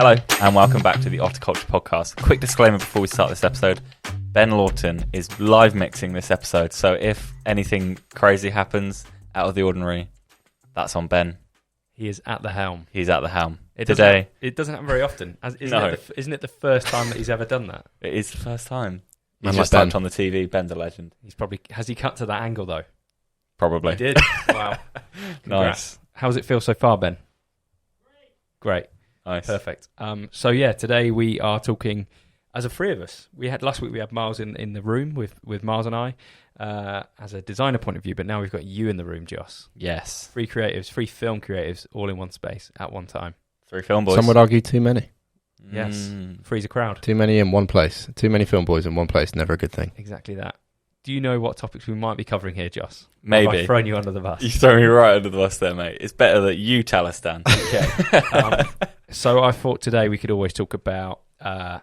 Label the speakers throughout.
Speaker 1: Hello, and welcome back to the Ottr Culture Podcast. Quick disclaimer before we start this episode. Ben Lawton is live mixing this episode, so if anything crazy happens out of the ordinary, that's on Ben.
Speaker 2: He is at the helm.
Speaker 1: He's at the helm.
Speaker 2: It doesn't happen very often. Isn't it the first time that he's ever done that?
Speaker 1: It is the first time. He's
Speaker 3: Man
Speaker 1: just
Speaker 3: like
Speaker 1: typed on the TV. Ben's a legend.
Speaker 2: Has he cut to that angle though?
Speaker 1: Probably.
Speaker 2: He did. Wow.
Speaker 1: Nice.
Speaker 2: How does it feel so far, Ben? Great.
Speaker 1: Nice.
Speaker 2: Perfect. Today we are talking as a three of us. Last week we had Miles in the room with Miles and I as a designer point of view, but now we've got you in the room, Joss.
Speaker 1: Yes.
Speaker 2: Three film creatives, all in one space at one time.
Speaker 1: 3 film boys.
Speaker 3: Some would argue too many.
Speaker 2: Yes. Three's a crowd.
Speaker 3: Too many in one place. Too many film boys in one place. Never a good thing.
Speaker 2: Exactly that. Do you know what topics we might be covering here, Joss?
Speaker 1: Maybe.
Speaker 2: Have I thrown you under the bus?
Speaker 1: You throw me right under the bus there, mate. It's better that you tell us, Dan.
Speaker 2: Okay. So I thought today we could always talk about, a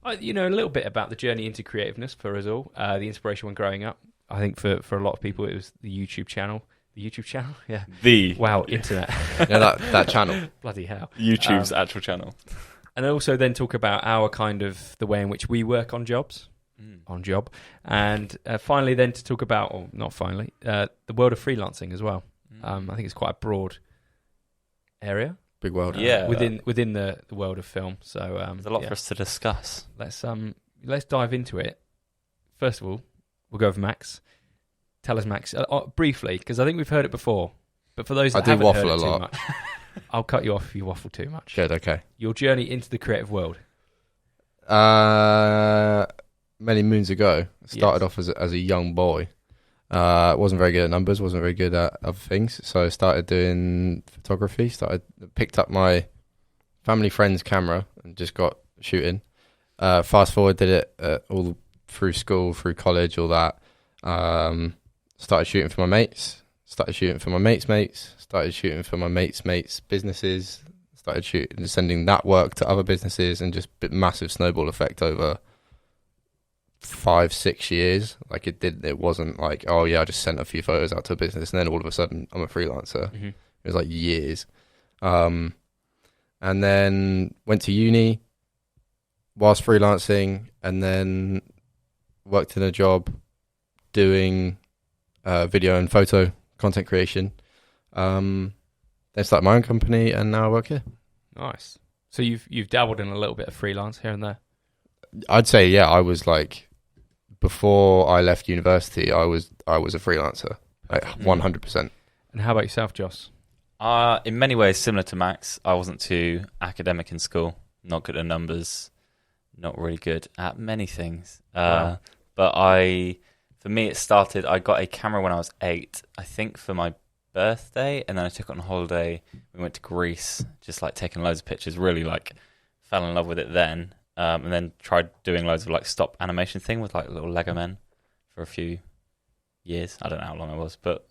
Speaker 2: little bit about the journey into creativeness for us all, the inspiration when growing up. I think for a lot of people it was the YouTube channel. The YouTube channel? Yeah. Internet.
Speaker 3: Yeah, that channel.
Speaker 2: Bloody hell.
Speaker 1: YouTube's actual channel.
Speaker 2: And also then talk about our kind of the way in which we work on jobs. And finally then to talk about, or not finally, the world of freelancing as well. I think it's quite a broad area.
Speaker 3: Big world.
Speaker 1: Yeah.
Speaker 2: Within the world of film. So
Speaker 1: there's a lot for us to discuss.
Speaker 2: Let's dive into it. First of all, we'll go with Max. Tell us, Max, briefly, because I think we've heard it before. But for those that haven't heard it too much, I'll cut you off if you waffle too much.
Speaker 3: Good, okay.
Speaker 2: Your journey into the creative world.
Speaker 3: Many moons ago, started off as a young boy. Wasn't very good at numbers, wasn't very good at other things. So I started doing photography, picked up my family friend's camera and just got shooting. Fast forward, did it all through school, through college, all that. Started shooting for my mates, started shooting for my mates' mates, started shooting for my mates' businesses, started shooting, sending that work to other businesses, and just massive snowball effect over 5-6 years. Like it wasn't like, oh yeah, I just sent a few photos out to a business and then all of a sudden I'm a freelancer. It was like years. And then went to uni whilst freelancing, and then worked in a job doing video and photo content creation. Then started my own company, and now I work here.
Speaker 2: Nice. So you've dabbled in a little bit of freelance here and there.
Speaker 3: I'd say, yeah, I was like, before I left university, I was a freelancer, like 100%.
Speaker 2: And how about yourself, Joss?
Speaker 1: In many ways, similar to Max. I wasn't too academic in school, not good at numbers, not really good at many things.
Speaker 2: Wow.
Speaker 1: But for me, it started, I got a camera when I was 8, I think for my birthday, and then I took it on holiday. We went to Greece, just like taking loads of pictures, really like fell in love with it then. And then tried doing loads of like stop animation thing with like little Lego men for a few years. I don't know how long it was, but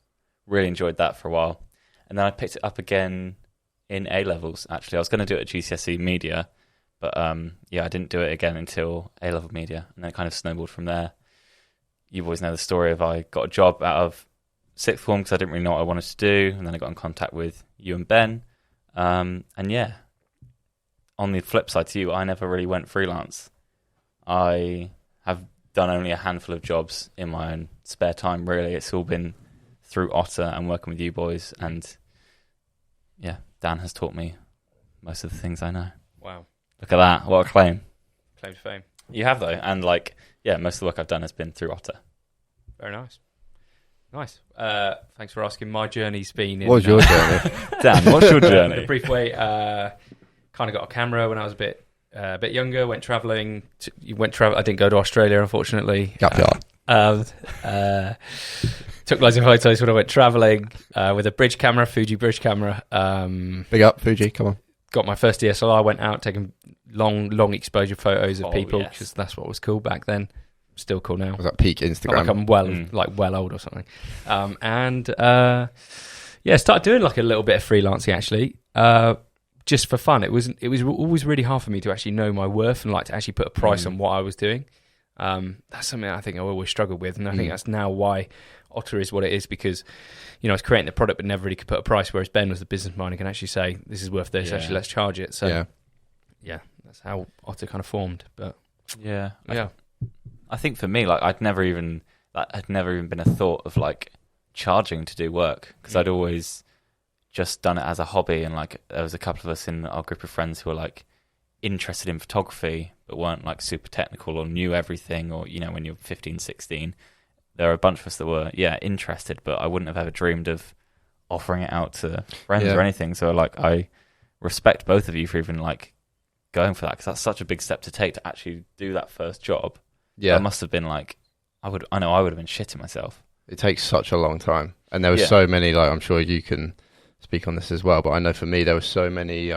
Speaker 1: really enjoyed that for a while. And then I picked it up again in A-levels, actually. I was going to do it at GCSE Media, but I didn't do it again until A-level Media. And then it kind of snowballed from there. You always know the story of I got a job out of sixth form because I didn't really know what I wanted to do. And then I got in contact with you and Ben. On the flip side to you, I never really went freelance. I have done only a handful of jobs in my own spare time, really. It's all been through Ottr and working with you boys. And yeah, Dan has taught me most of the things I know.
Speaker 2: Wow.
Speaker 1: Look at that. What a claim.
Speaker 2: Claim to fame.
Speaker 1: You have, though. And most of the work I've done has been through Ottr.
Speaker 2: Very nice. Nice. Thanks for asking. My journey's been...
Speaker 3: What was your journey?
Speaker 1: Dan, what's your journey?
Speaker 2: In a brief way, kind of got a camera when I was a bit younger. Went traveling. I didn't go to Australia, unfortunately. Took loads of photos when I went traveling with a bridge camera, Fuji bridge camera.
Speaker 3: Big up, Fuji. Come on.
Speaker 2: Got my first DSLR. Went out taking long exposure photos of people because that's what was cool back then. Still cool now.
Speaker 3: Was that peak Instagram?
Speaker 2: Like I'm well old or something. Started doing like a little bit of freelancing actually. Just for fun. It was always really hard for me to actually know my worth and like to actually put a price on what I was doing. That's something I think I always struggled with, and I think that's now why Ottr is what it is, because I was creating the product but never really could put a price, whereas Ben was the business mind and can actually say this is worth this, actually let's charge it. So that's how Ottr kind of formed. But
Speaker 1: yeah.
Speaker 2: yeah,
Speaker 1: I think for me, like, had never even been a thought of like charging to do work, because I'd always just done it as a hobby. And like, there was a couple of us in our group of friends who were like interested in photography but weren't like super technical or knew everything, or, you know, when you're 15, 16, there are a bunch of us that were interested, but I wouldn't have ever dreamed of offering it out to friends or anything. So like, I respect both of you for even like going for that, because that's such a big step to take, to actually do that first job.
Speaker 3: Yeah,
Speaker 1: that must have been like, I know I would have been shitting myself.
Speaker 3: It takes such a long time, and there were so many, like, I'm sure you can speak on this as well, but I know for me there were so many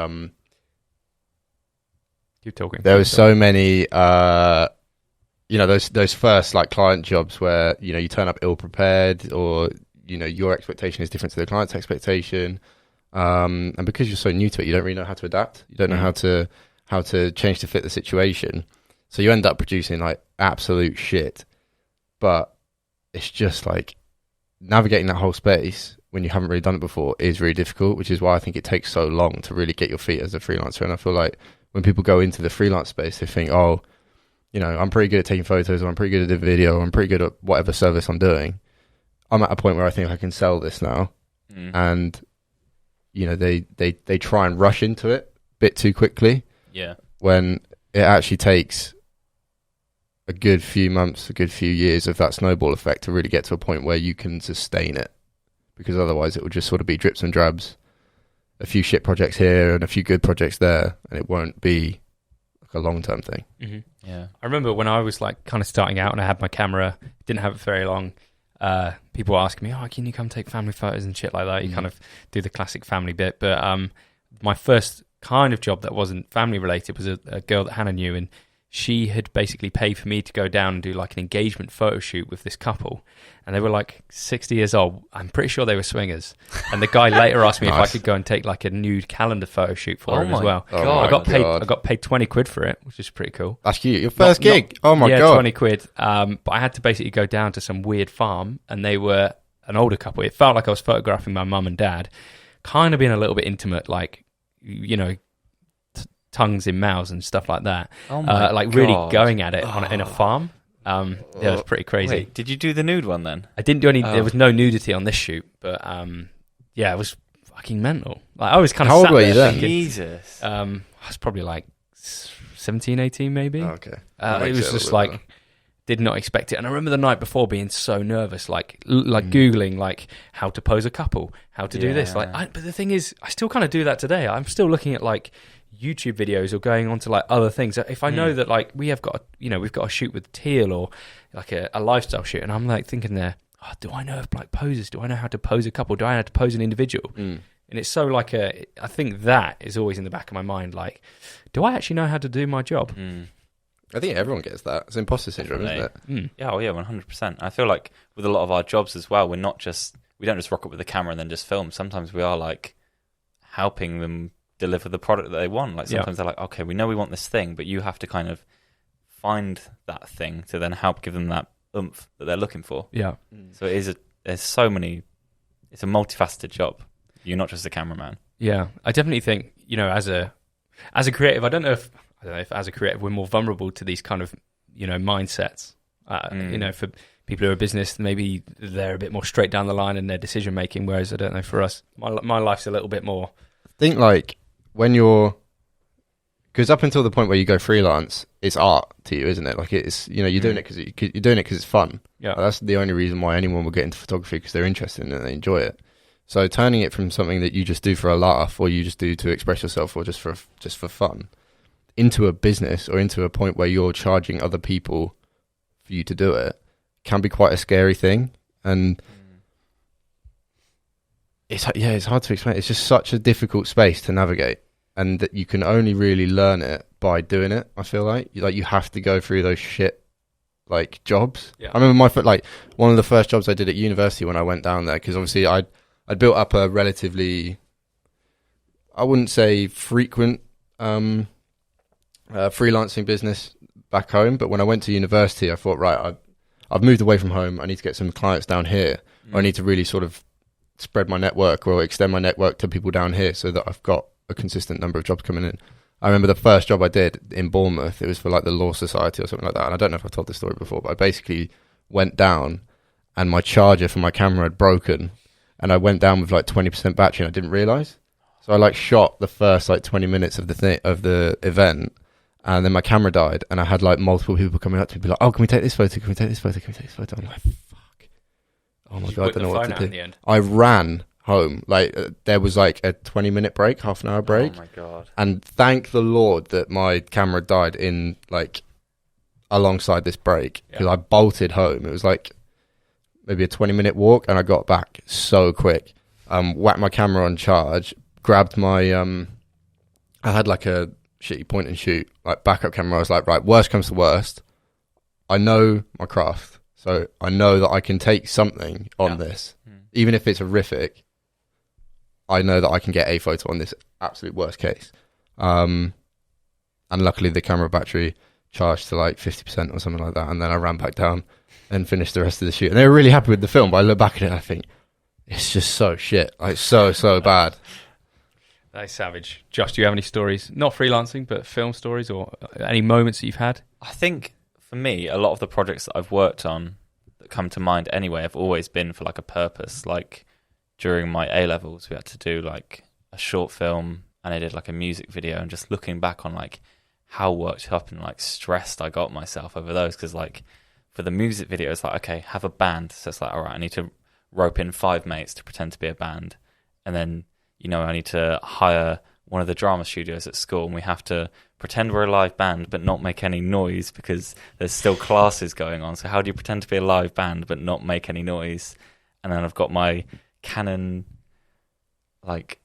Speaker 2: keep talking.
Speaker 3: there was so many you know, those first like client jobs where, you know, you turn up ill prepared, or, you know, your expectation is different to the client's expectation, and because you're so new to it, you don't really know how to adapt. You don't know how to change to fit the situation, so you end up producing like absolute shit. But it's just like navigating that whole space when you haven't really done it before is really difficult, which is why I think it takes so long to really get your feet as a freelancer. And I feel like when people go into the freelance space, they think, oh, you know, I'm pretty good at taking photos, or I'm pretty good at the video, or I'm pretty good at whatever service I'm doing. I'm at a point where I think I can sell this now. And, you know, they try and rush into it a bit too quickly. Yeah. When it actually takes a good few months, a good few years of that snowball effect to really get to a point where you can sustain it, because otherwise it will just sort of be drips and drabs, a few shit projects here and a few good projects there, and it won't be like a long-term thing.
Speaker 2: Mm-hmm. Yeah, I remember when I was like kind of starting out and I had my camera, didn't have it very long, people asked me, oh, can you come take family photos and shit like that? You kind of do the classic family bit. But my first kind of job that wasn't family related was a girl that Hannah knew, and she had basically paid for me to go down and do like an engagement photo shoot with this couple, and they were like 60 years old. I'm pretty sure they were swingers. And the guy later asked me if I could go and take like a nude calendar photo shoot for him as well.
Speaker 3: God.
Speaker 2: I got paid 20 quid for it, which is pretty cool.
Speaker 3: That's cute. Your first gig. Oh my God.
Speaker 2: Yeah, 20 quid. But I had to basically go down to some weird farm, and they were an older couple. It felt like I was photographing my mum and dad, kind of being a little bit intimate, like, you know, tongues in mouths and stuff like that. Oh my like God. Really going at it in a farm. Yeah, it was pretty crazy.
Speaker 1: Wait, did you do the nude one then?
Speaker 2: I didn't do any. There was no nudity on this shoot, but yeah, it was fucking mental. Like, I was kind of.
Speaker 3: How old were you then?
Speaker 2: Jesus. I was probably like 17, 18 maybe.
Speaker 3: Oh, okay.
Speaker 2: It was just like, did not expect it. And I remember the night before being so nervous, like Googling like how to pose a couple, how to do this. Like, but the thing is, I still kind of do that today. I'm still looking at like YouTube videos or going on to like other things. If I know that like we've got a shoot with Teal or like a lifestyle shoot, and I'm like thinking there, oh, do I know like poses? Do I know how to pose a couple? Do I know how to pose an individual? And it's so like I think that is always in the back of my mind. Like, do I actually know how to do my job?
Speaker 3: I think everyone gets that. It's imposter syndrome, isn't it?
Speaker 1: Yeah, oh yeah, 100%. I feel like with a lot of our jobs as well, we don't just rock up with the camera and then just film. Sometimes we are like helping them deliver the product that they want. Like sometimes they're like, okay, we know we want this thing, but you have to kind of find that thing to then help give them that oomph that they're looking for. Yeah. So it's a multifaceted job. You're not just a cameraman.
Speaker 2: Yeah, I definitely think, you know, as a creative, I don't know if as a creative we're more vulnerable to these kind of, you know, mindsets. You know, for people who are a business, maybe they're a bit more straight down the line in their decision making, whereas I don't know, for us, my life's a little bit more.
Speaker 3: I think like because up until the point where you go freelance, it's art to you, isn't it? Like, it's, you know, you're doing it because it's fun. Yeah, like, that's the only reason why anyone would get into photography, because they're interested in it and they enjoy it. So turning it from something that you just do for a laugh, or you just do to express yourself, or just for fun, into a business, or into a point where you're charging other people for you to do it, can be quite a scary thing. And it's hard to explain. It's just such a difficult space to navigate, and that you can only really learn it by doing it. I feel like you have to go through those shit like jobs. Yeah. I remember one of the first jobs I did at university when I went down there, because obviously I'd built up a relatively, I wouldn't say frequent freelancing business back home, but when I went to university, I thought, right, I've moved away from home. I need to get some clients down here. I need to really sort of spread my network or extend my network to people down here, so that I've got a consistent number of jobs coming in. I remember the first job I did in Bournemouth, it was for like the Law Society or something like that. And I don't know if I've told this story before, but I basically went down and my charger for my camera had broken. And I went down with like 20% battery and I didn't realise. So I like shot the first like 20 minutes of the event, and then my camera died, and I had like multiple people coming up to me, be like, "Oh, can we take this photo? Can we take this photo? Can we take this photo?" I'm like, "Fuck! Oh my god, I don't know what to do." I ran home. Like there was like a 20-minute break, half an hour break.
Speaker 1: Oh my god!
Speaker 3: And thank the Lord that my camera died in like alongside this break, because I bolted home. It was like maybe a 20-minute walk, and I got back so quick. Whacked my camera on charge, grabbed my I had like a shitty point and shoot like backup camera. I was like, right, worst comes to worst, I know my craft, so I know that I can take something on this, even if it's horrific. I know that I can get a photo on this absolute worst case. And luckily the camera battery charged to like 50% or something like that, and then I ran back down and finished the rest of the shoot. And they were really happy with the film, but I look back at it and I think, it's just so shit. Like, so bad.
Speaker 2: That is savage. Josh, do you have any stories, not freelancing, but film stories, or any moments that you've had?
Speaker 1: I think, for me, a lot of the projects that I've worked on that come to mind anyway have always been for, like, a purpose. Like, during my A-levels, we had to do, like, a short film, and I did, like, a music video, and just looking back on, like, how worked up and, like, stressed I got myself over those, because, like, for the music video, it's like, okay, have a band. So it's like, all right, I need to rope in 5 mates to pretend to be a band. And then, you know, I need to hire one of the drama studios at school, and we have to pretend we're a live band but not make any noise because there's still classes going on. So how do you pretend to be a live band but not make any noise? And then I've got my Canon, like,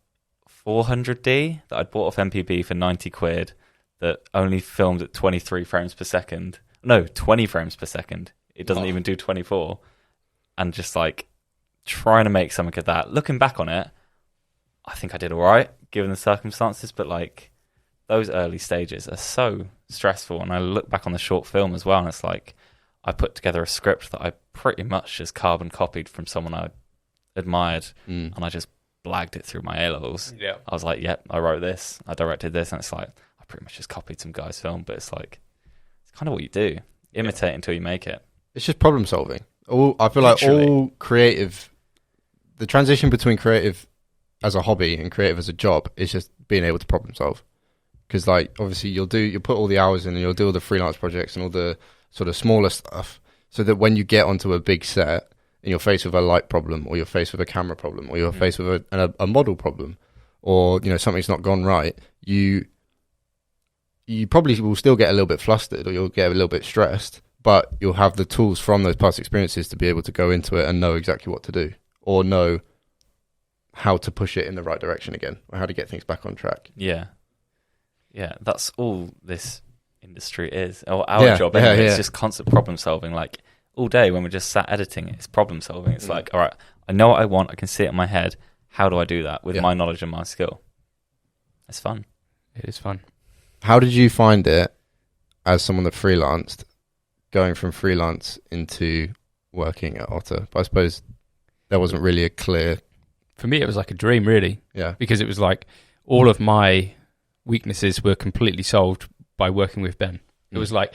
Speaker 1: 400D that I'd bought off MPB for 90 quid that only filmed at 23 frames per second. No, 20 frames per second. It doesn't even do 24. And just, like, trying to make something of that. Looking back on it, I think I did all right, given the circumstances, but, like, those early stages are so stressful. And I look back on the short film as well, and it's like, I put together a script that I pretty much just carbon copied from someone I admired, and I just blagged it through my A-levels. Yeah. I was like, yep, I wrote this, I directed this, and it's like, I pretty much just copied some guy's film, but it's like, it's kind of what you do. Imitate until you make it. It's
Speaker 3: just problem solving. I feel like all creative, the transition between creative as a hobby and creative as a job is just being able to problem solve. Because, like, obviously you'll put all the hours in and you'll do all the freelance projects and all the sort of smaller stuff, so that when you get onto a big set and you're faced with a light problem, or you're faced with a camera problem, or you're faced with a model problem, or, you know, something's not gone right, you probably will still get a little bit flustered, or you'll get a little bit stressed, but you'll have the tools from those past experiences to be able to go into it and know exactly what to do, or know how to push it in the right direction again, or how to get things back on track.
Speaker 1: Yeah, that's all this industry is, or our job anyway. It's just constant problem solving. Like, all day when we're just sat editing, it's problem solving. It's like, all right, I know what I want, I can see it in my head, how do I do that with my knowledge and my skill? It's fun.
Speaker 2: It is fun.
Speaker 3: How did you find it as someone that freelanced, going from freelance into working at Ottr? But I suppose there wasn't really a clear...
Speaker 2: For me, it was like a dream, really.
Speaker 3: Yeah.
Speaker 2: Because it was like all of my weaknesses were completely solved by working with Ben. It was like,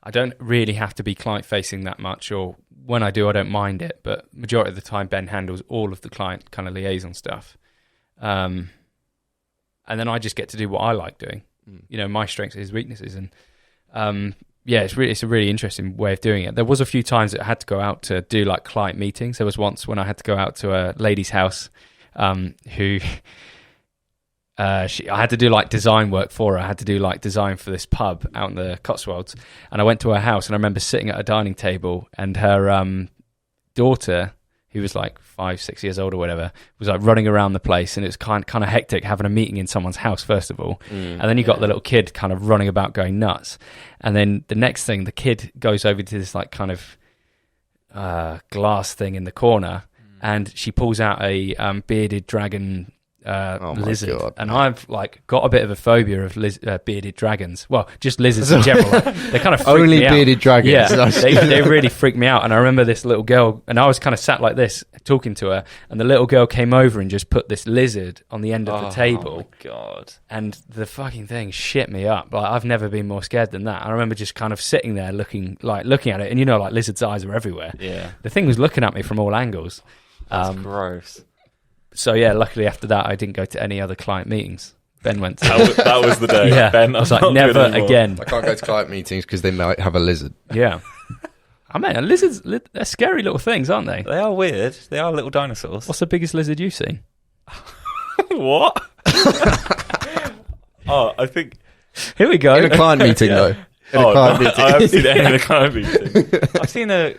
Speaker 2: I don't really have to be client-facing that much, or when I do, I don't mind it. But majority of the time, Ben handles all of the client kind of liaison stuff. And then I just get to do what I like doing. You know, my strengths are his weaknesses. And it's a really interesting way of doing it. There was a few times that I had to go out to do like client meetings. There was once when I had to go out to a lady's house who I had to do like design work for her. I had to do like design for this pub out in the Cotswolds. And I went to her house, and I remember sitting at a dining table, and her daughter, who was like 5-6 years old or whatever, was like running around the place, and it was kind of hectic having a meeting in someone's house first of all, and then you got the little kid kind of running about going nuts, and then the next thing, the kid goes over to this like kind of glass thing in the corner, and she pulls out a bearded dragon lizard,
Speaker 3: God.
Speaker 2: and I've like got a bit of a phobia of bearded dragons. Well, just lizards in general. They kind of freak
Speaker 3: Only
Speaker 2: me out.
Speaker 3: bearded dragons.
Speaker 2: Yeah, they really freaked me out. And I remember this little girl, and I was kind of sat like this talking to her, and the little girl came over and just put this lizard on the end of the table.
Speaker 1: Oh my God.
Speaker 2: And the fucking thing shit me up. Like, I've never been more scared than that. I remember just kind of sitting there looking at it, and you know, like lizards' eyes are everywhere.
Speaker 1: Yeah.
Speaker 2: The thing was looking at me from all angles.
Speaker 1: That's gross.
Speaker 2: So yeah, luckily after that, I didn't go to any other client meetings. Ben went to
Speaker 1: That was the day.
Speaker 2: yeah.
Speaker 1: Ben,
Speaker 2: I was
Speaker 1: I'm
Speaker 2: like,
Speaker 1: not
Speaker 2: never
Speaker 1: doing anymore.
Speaker 2: again.
Speaker 3: I can't go to client meetings because they might have a lizard.
Speaker 2: Yeah. I mean, lizards, they're scary little things, aren't they?
Speaker 1: They are weird. They are little dinosaurs.
Speaker 2: What's the biggest lizard you've seen?
Speaker 1: What? I think...
Speaker 2: Here we go.
Speaker 3: In a client meeting,
Speaker 1: Yeah.
Speaker 3: though. In a client meeting.
Speaker 1: I haven't seen any in a client meeting. I've seen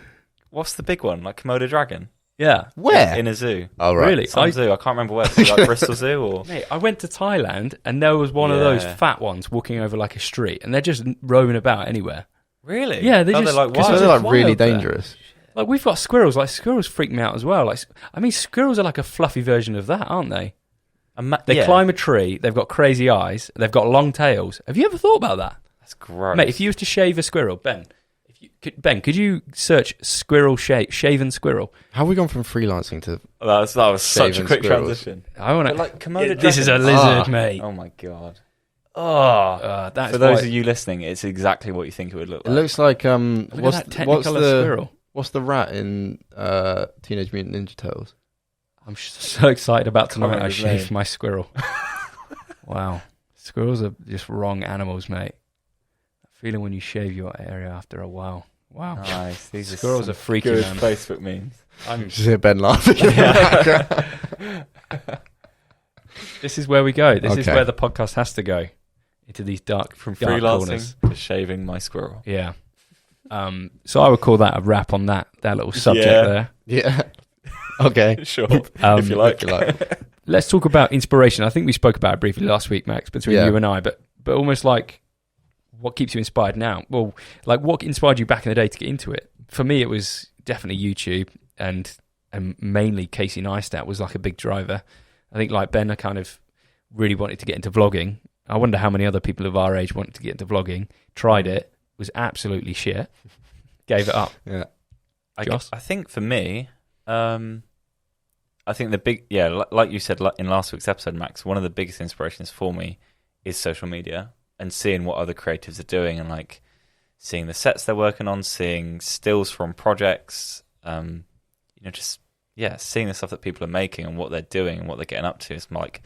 Speaker 1: what's the big one? Like Komodo dragon?
Speaker 2: Yeah.
Speaker 3: Where?
Speaker 1: In a zoo.
Speaker 3: Oh, right.
Speaker 2: Really?
Speaker 1: Some zoo. I can't remember where. So like Bristol Zoo or...
Speaker 2: Mate, I went to Thailand and there was one of those
Speaker 1: Yeah.
Speaker 2: fat ones walking over like a street, and they're just roaming about anywhere.
Speaker 1: Really?
Speaker 2: Yeah, they're
Speaker 1: Oh,
Speaker 2: just-
Speaker 1: like
Speaker 2: 'cause
Speaker 3: So
Speaker 1: wild.
Speaker 3: they're like
Speaker 2: wild
Speaker 3: really
Speaker 2: there.
Speaker 3: dangerous.
Speaker 2: Like, we've got squirrels. Like, squirrels freak me out as well. Like, I mean, squirrels are like a fluffy version of that, aren't they? They
Speaker 1: Yeah.
Speaker 2: climb a tree. They've got crazy eyes. They've got long tails. Have you ever thought about that?
Speaker 1: That's gross.
Speaker 2: Mate, if you was to shave a squirrel, Ben, could you search shaven squirrel?
Speaker 3: How have we gone from freelancing to...
Speaker 1: That was such a
Speaker 3: Shaving
Speaker 1: quick
Speaker 3: squirrels.
Speaker 1: transition.
Speaker 2: I want
Speaker 1: But like Komodo dragon.
Speaker 2: This is a lizard,
Speaker 3: Ah.
Speaker 2: mate.
Speaker 1: Oh my God.
Speaker 2: That's
Speaker 1: For those
Speaker 2: why-
Speaker 1: of you listening, it's exactly what you think it would look
Speaker 3: It
Speaker 1: like.
Speaker 3: looks like...
Speaker 2: Look
Speaker 3: what's,
Speaker 2: at that
Speaker 3: what's
Speaker 2: Technicolor
Speaker 3: the
Speaker 2: squirrel.
Speaker 3: what's the rat in Teenage Mutant Ninja Turtles?
Speaker 2: I'm so excited about
Speaker 1: Can't
Speaker 2: tonight. I
Speaker 1: remember his
Speaker 2: shaved
Speaker 1: name.
Speaker 2: my squirrel. Wow, squirrels are just wrong animals, mate. Feeling when you shave your area after a while. Wow,
Speaker 1: Nice. These
Speaker 2: squirrels
Speaker 1: are
Speaker 2: are
Speaker 1: some
Speaker 2: freaky,
Speaker 1: good
Speaker 2: man.
Speaker 1: Facebook memes.
Speaker 2: I'm
Speaker 3: Just hear Ben laughing.
Speaker 2: This is where we go. This is
Speaker 3: Okay.
Speaker 2: where the podcast has to go, into these dark
Speaker 1: From
Speaker 2: dark
Speaker 1: freelancing
Speaker 2: corners.
Speaker 1: to shaving my squirrel.
Speaker 2: Yeah. So I would call that a wrap on that little subject
Speaker 1: Yeah.
Speaker 2: there.
Speaker 3: Yeah. Okay.
Speaker 1: Sure,
Speaker 2: Um,
Speaker 1: if you like.
Speaker 3: If you like.
Speaker 2: Let's talk about inspiration. I think we spoke about it briefly last week, Max, between
Speaker 3: Yeah.
Speaker 2: you and I, but almost like what keeps you inspired now? Well, like what inspired you back in the day to get into it? For me, it was definitely YouTube and mainly Casey Neistat was like a big driver. I think like Ben, I kind of really wanted to get into vlogging. I wonder how many other people of our age wanted to get into vlogging, tried it, was absolutely shit, gave it up.
Speaker 3: Yeah.
Speaker 2: Joss?
Speaker 1: I think for me, I think the big, like you said in last week's episode, Max, one of the biggest inspirations for me is social media and seeing what other creatives are doing and like seeing the sets they're working on, seeing stills from projects, just seeing the stuff that people are making and what they're doing and what they're getting up to. It's like,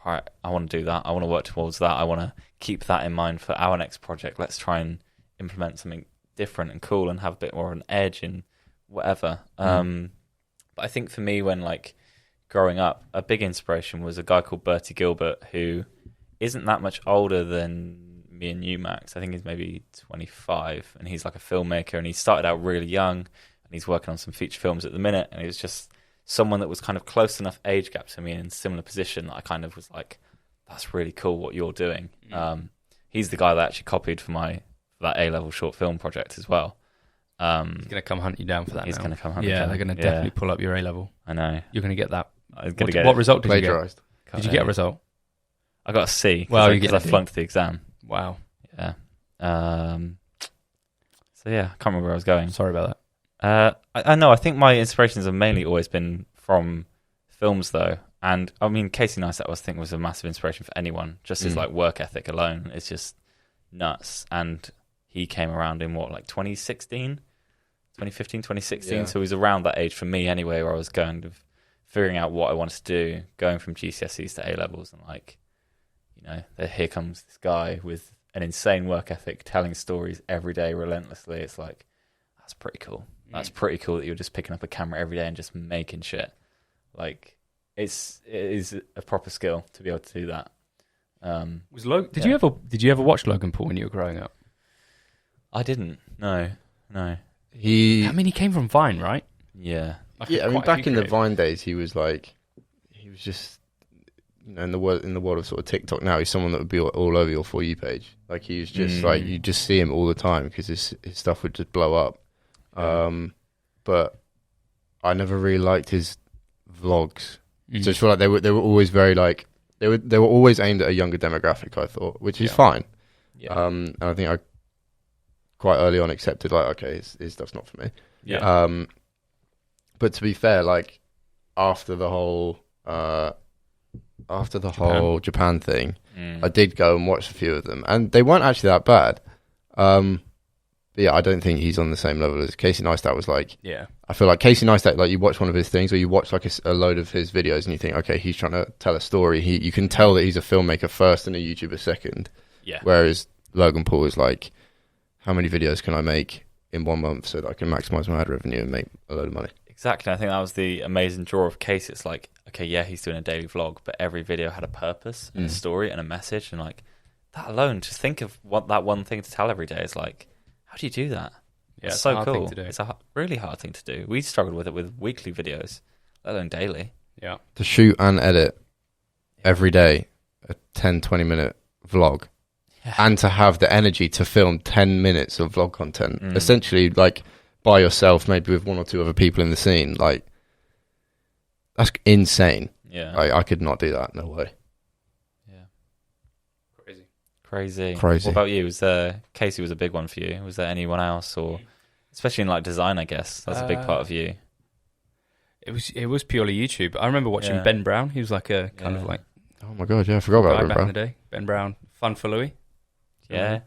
Speaker 1: all right, I want to do that. I want to work towards that. I want to keep that in mind for our next project. Let's try and implement something different and cool and have a bit more of an edge in whatever. But I think for me, when like growing up, a big inspiration was a guy called Bertie Gilbert, who isn't that much older than me and you, Max. I think he's maybe 25, and he's like a filmmaker, and he started out really young, and he's working on some feature films at the minute, and he was just someone that was kind of close enough age gap to me in a similar position that I kind of was like, that's really cool what you're doing. He's the guy that actually copied for that A-level short film project as well.
Speaker 2: He's going to come hunt you down for that.
Speaker 1: He's
Speaker 2: now.
Speaker 1: going to come hunt
Speaker 2: Yeah,
Speaker 1: me down.
Speaker 2: they're going to definitely pull up your A level.
Speaker 1: I know.
Speaker 2: You're going to get that.
Speaker 1: I'm going to get
Speaker 2: What result did you get?
Speaker 3: Plagiarized.
Speaker 2: Did you get a result?
Speaker 1: I got a C
Speaker 2: Well, you
Speaker 1: because
Speaker 2: get
Speaker 1: I
Speaker 2: a D.
Speaker 1: flunked the exam.
Speaker 2: Wow.
Speaker 1: Yeah. So yeah, I can't remember where I was going.
Speaker 2: Sorry about that.
Speaker 1: I know. I think my inspirations have mainly always been from films, though. And I mean, Casey Neistat, I think, was a massive inspiration for anyone. Just his like work ethic alone is just nuts. And he came around in 2016, 2016.
Speaker 3: Yeah.
Speaker 1: So he was around that age for me anyway, where I was kind of figuring out what I wanted to do, going from GCSEs to A levels, and here comes this guy with an insane work ethic, telling stories every day relentlessly. It's like, that's pretty cool. That's pretty cool that you're just picking up a camera every day and just making shit. Like, it is a proper skill to be able to do that.
Speaker 2: Did you ever watch Logan Paul when you were growing up?
Speaker 1: I didn't. No.
Speaker 2: I mean, he came from Vine, right?
Speaker 1: Yeah.
Speaker 3: Yeah, I mean, back in the Vine days, he was just, in the world of sort of TikTok now, he's someone that would be all over your For You page. Like, he was just like, you just see him all the time because his stuff would just blow up. But I never really liked his vlogs. So I feel like they were always very like they were always aimed at a younger demographic. I thought, which is fine.
Speaker 1: Yeah.
Speaker 3: And I think I quite early on accepted like, okay, his stuff's not for me.
Speaker 1: Yeah.
Speaker 3: But to be fair, like after the whole Japan thing, I did go and watch a few of them, and they weren't actually that bad. But yeah, I don't think he's on the same level as Casey Neistat was like.
Speaker 2: Yeah.
Speaker 3: I feel like Casey Neistat, like you watch one of his things or you watch like a load of his videos and you think, okay, he's trying to tell a story. You can tell that he's a filmmaker first and a YouTuber second.
Speaker 2: Yeah.
Speaker 3: Whereas Logan Paul is like, how many videos can I make in 1 month so that I can maximize my ad revenue and make a load of money?
Speaker 1: Exactly. I think that was the amazing draw of Casey. It's like, okay, yeah, he's doing a daily vlog, but every video had a purpose and a story and a message. And like that alone, just think of what that one thing to tell every day is like. How do you do that?
Speaker 2: Yeah,
Speaker 1: it's so
Speaker 2: a hard
Speaker 1: cool.
Speaker 2: thing to do.
Speaker 1: It's a really hard thing to do. We struggled with it with weekly videos, let alone daily.
Speaker 2: Yeah.
Speaker 3: To shoot and edit every day a 10, 20-minute vlog and to have the energy to film 10 minutes of vlog content, essentially like by yourself, maybe with one or two other people in the scene, like that's insane.
Speaker 1: Yeah.
Speaker 3: I could not do that. No way.
Speaker 1: Crazy.
Speaker 3: Crazy.
Speaker 1: What about you? Casey was a big one for you. Was there anyone else, or especially in like design? I guess that's a big part of you.
Speaker 2: It was purely YouTube. I remember watching Ben Brown. He was like a kind of like
Speaker 3: Oh my god, yeah, I forgot about
Speaker 2: guy
Speaker 3: Ben
Speaker 2: back
Speaker 3: Brown.
Speaker 2: in the day. Ben Brown, Fun for Louis.
Speaker 1: Yeah,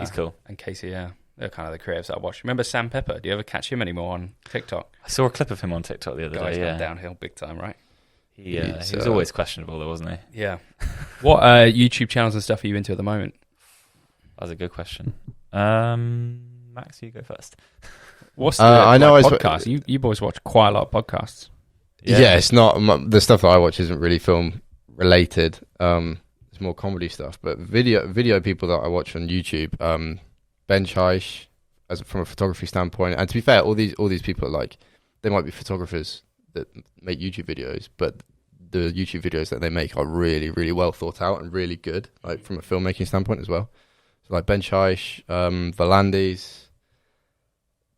Speaker 1: he's cool.
Speaker 2: And Casey, yeah, they're kind of the creatives that I watched. Remember Sam Pepper? Do you ever catch him anymore on TikTok?
Speaker 1: I saw a clip of him on TikTok the other
Speaker 2: Guy's
Speaker 1: day.
Speaker 2: gone
Speaker 1: Yeah,
Speaker 2: downhill big time, right?
Speaker 1: he was always questionable, though, wasn't he?
Speaker 2: Yeah. What YouTube channels and stuff are you into at the moment?
Speaker 1: That was a good question. Max, you go first.
Speaker 2: What's the podcast? You boys watch quite a lot of podcasts.
Speaker 3: Yeah, it's not the stuff that I watch isn't really film related. It's more comedy stuff. But video people that I watch on YouTube, Ben Chaish, from a photography standpoint, and to be fair, all these people are like, they might be photographers that make YouTube videos, but the YouTube videos that they make are really, really well thought out and really good, like from a filmmaking standpoint as well. So like Ben Chaish, Valandis,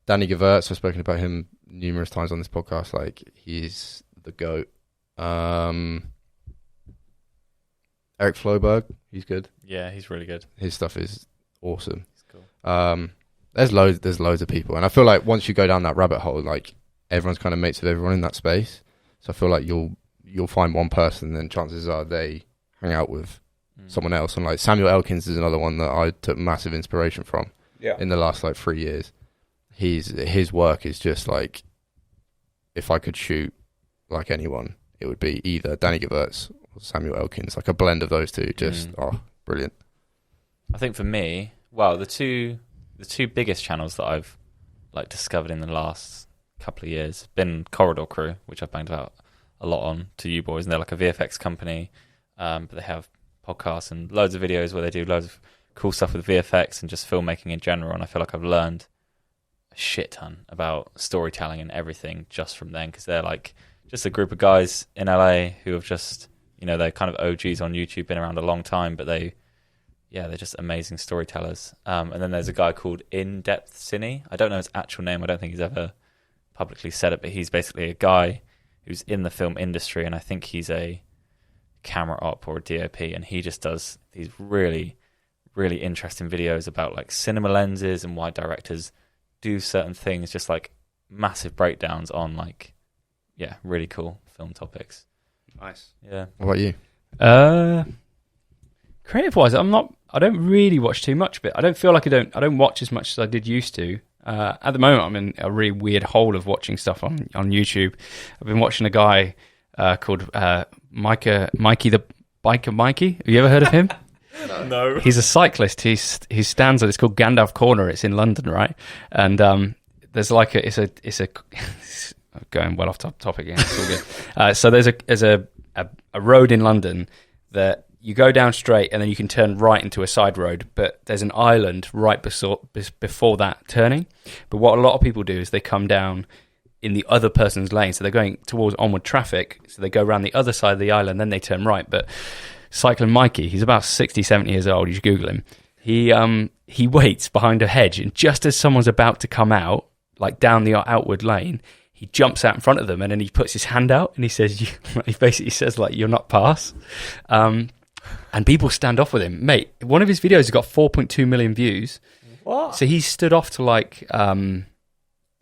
Speaker 3: Danny Gewurz, I've spoken about him numerous times on this podcast. Like, he's the GOAT. Eric Floberg, he's good.
Speaker 1: Yeah, he's really good.
Speaker 3: His stuff is awesome.
Speaker 1: He's cool.
Speaker 3: There's loads of people, and I feel like once you go down that rabbit hole, like everyone's kind of mates with everyone in that space. So I feel like you'll find one person, and then chances are they hang out with someone else. And like Samuel Elkins is another one that I took massive inspiration from in the last like 3 years. His work is just like, if I could shoot like anyone, it would be either Danny Gewurz or Samuel Elkins, like a blend of those two. Just brilliant.
Speaker 1: I think for me, well, the two biggest channels that I've like discovered in the last couple of years been Corridor Crew, which I've banged out a lot on to you boys, and they're like a VFX company, but they have podcasts and loads of videos where they do loads of cool stuff with VFX and just filmmaking in general. And I feel like I've learned a shit ton about storytelling and everything just from them, because they're like just a group of guys in LA who have just, they're kind of OGs on YouTube, been around a long time, but they're just amazing storytellers. And then there's a guy called In Depth Cine. I don't know his actual name. I don't think he's ever publicly said it, but he's basically a guy who's in the film industry, and I think he's a camera op or a DOP, and he just does these really, really interesting videos about like cinema lenses and why directors do certain things, just like massive breakdowns on like, really cool film topics.
Speaker 2: Nice.
Speaker 1: Yeah.
Speaker 3: What about you?
Speaker 2: Creative wise, I don't really watch too much, but I don't feel like I don't watch as much as I did used to. At the moment, I'm in a really weird hole of watching stuff on YouTube. I've been watching a guy called Mikey the Biker Mikey. Have you ever heard of him?
Speaker 1: No.
Speaker 2: He's a cyclist. He stands at, it's called Gandalf Corner. It's in London, right? And there's like it's a going well off topic again. It's all good. So there's a road in London that you go down straight and then you can turn right into a side road, but there's an island right before that turning. But what a lot of people do is they come down in the other person's lane, so they're going towards onward traffic, so they go around the other side of the island, then they turn right. But cycling Mikey, he's about 60, 70 years old, you should Google him. He waits behind a hedge, and just as someone's about to come out, like down the outward lane, he jumps out in front of them and then he puts his hand out and he says, he basically says like, "You're not pass." And people stand off with him. Mate, one of his videos has got 4.2 million views.
Speaker 1: What?
Speaker 2: So he stood off to like, so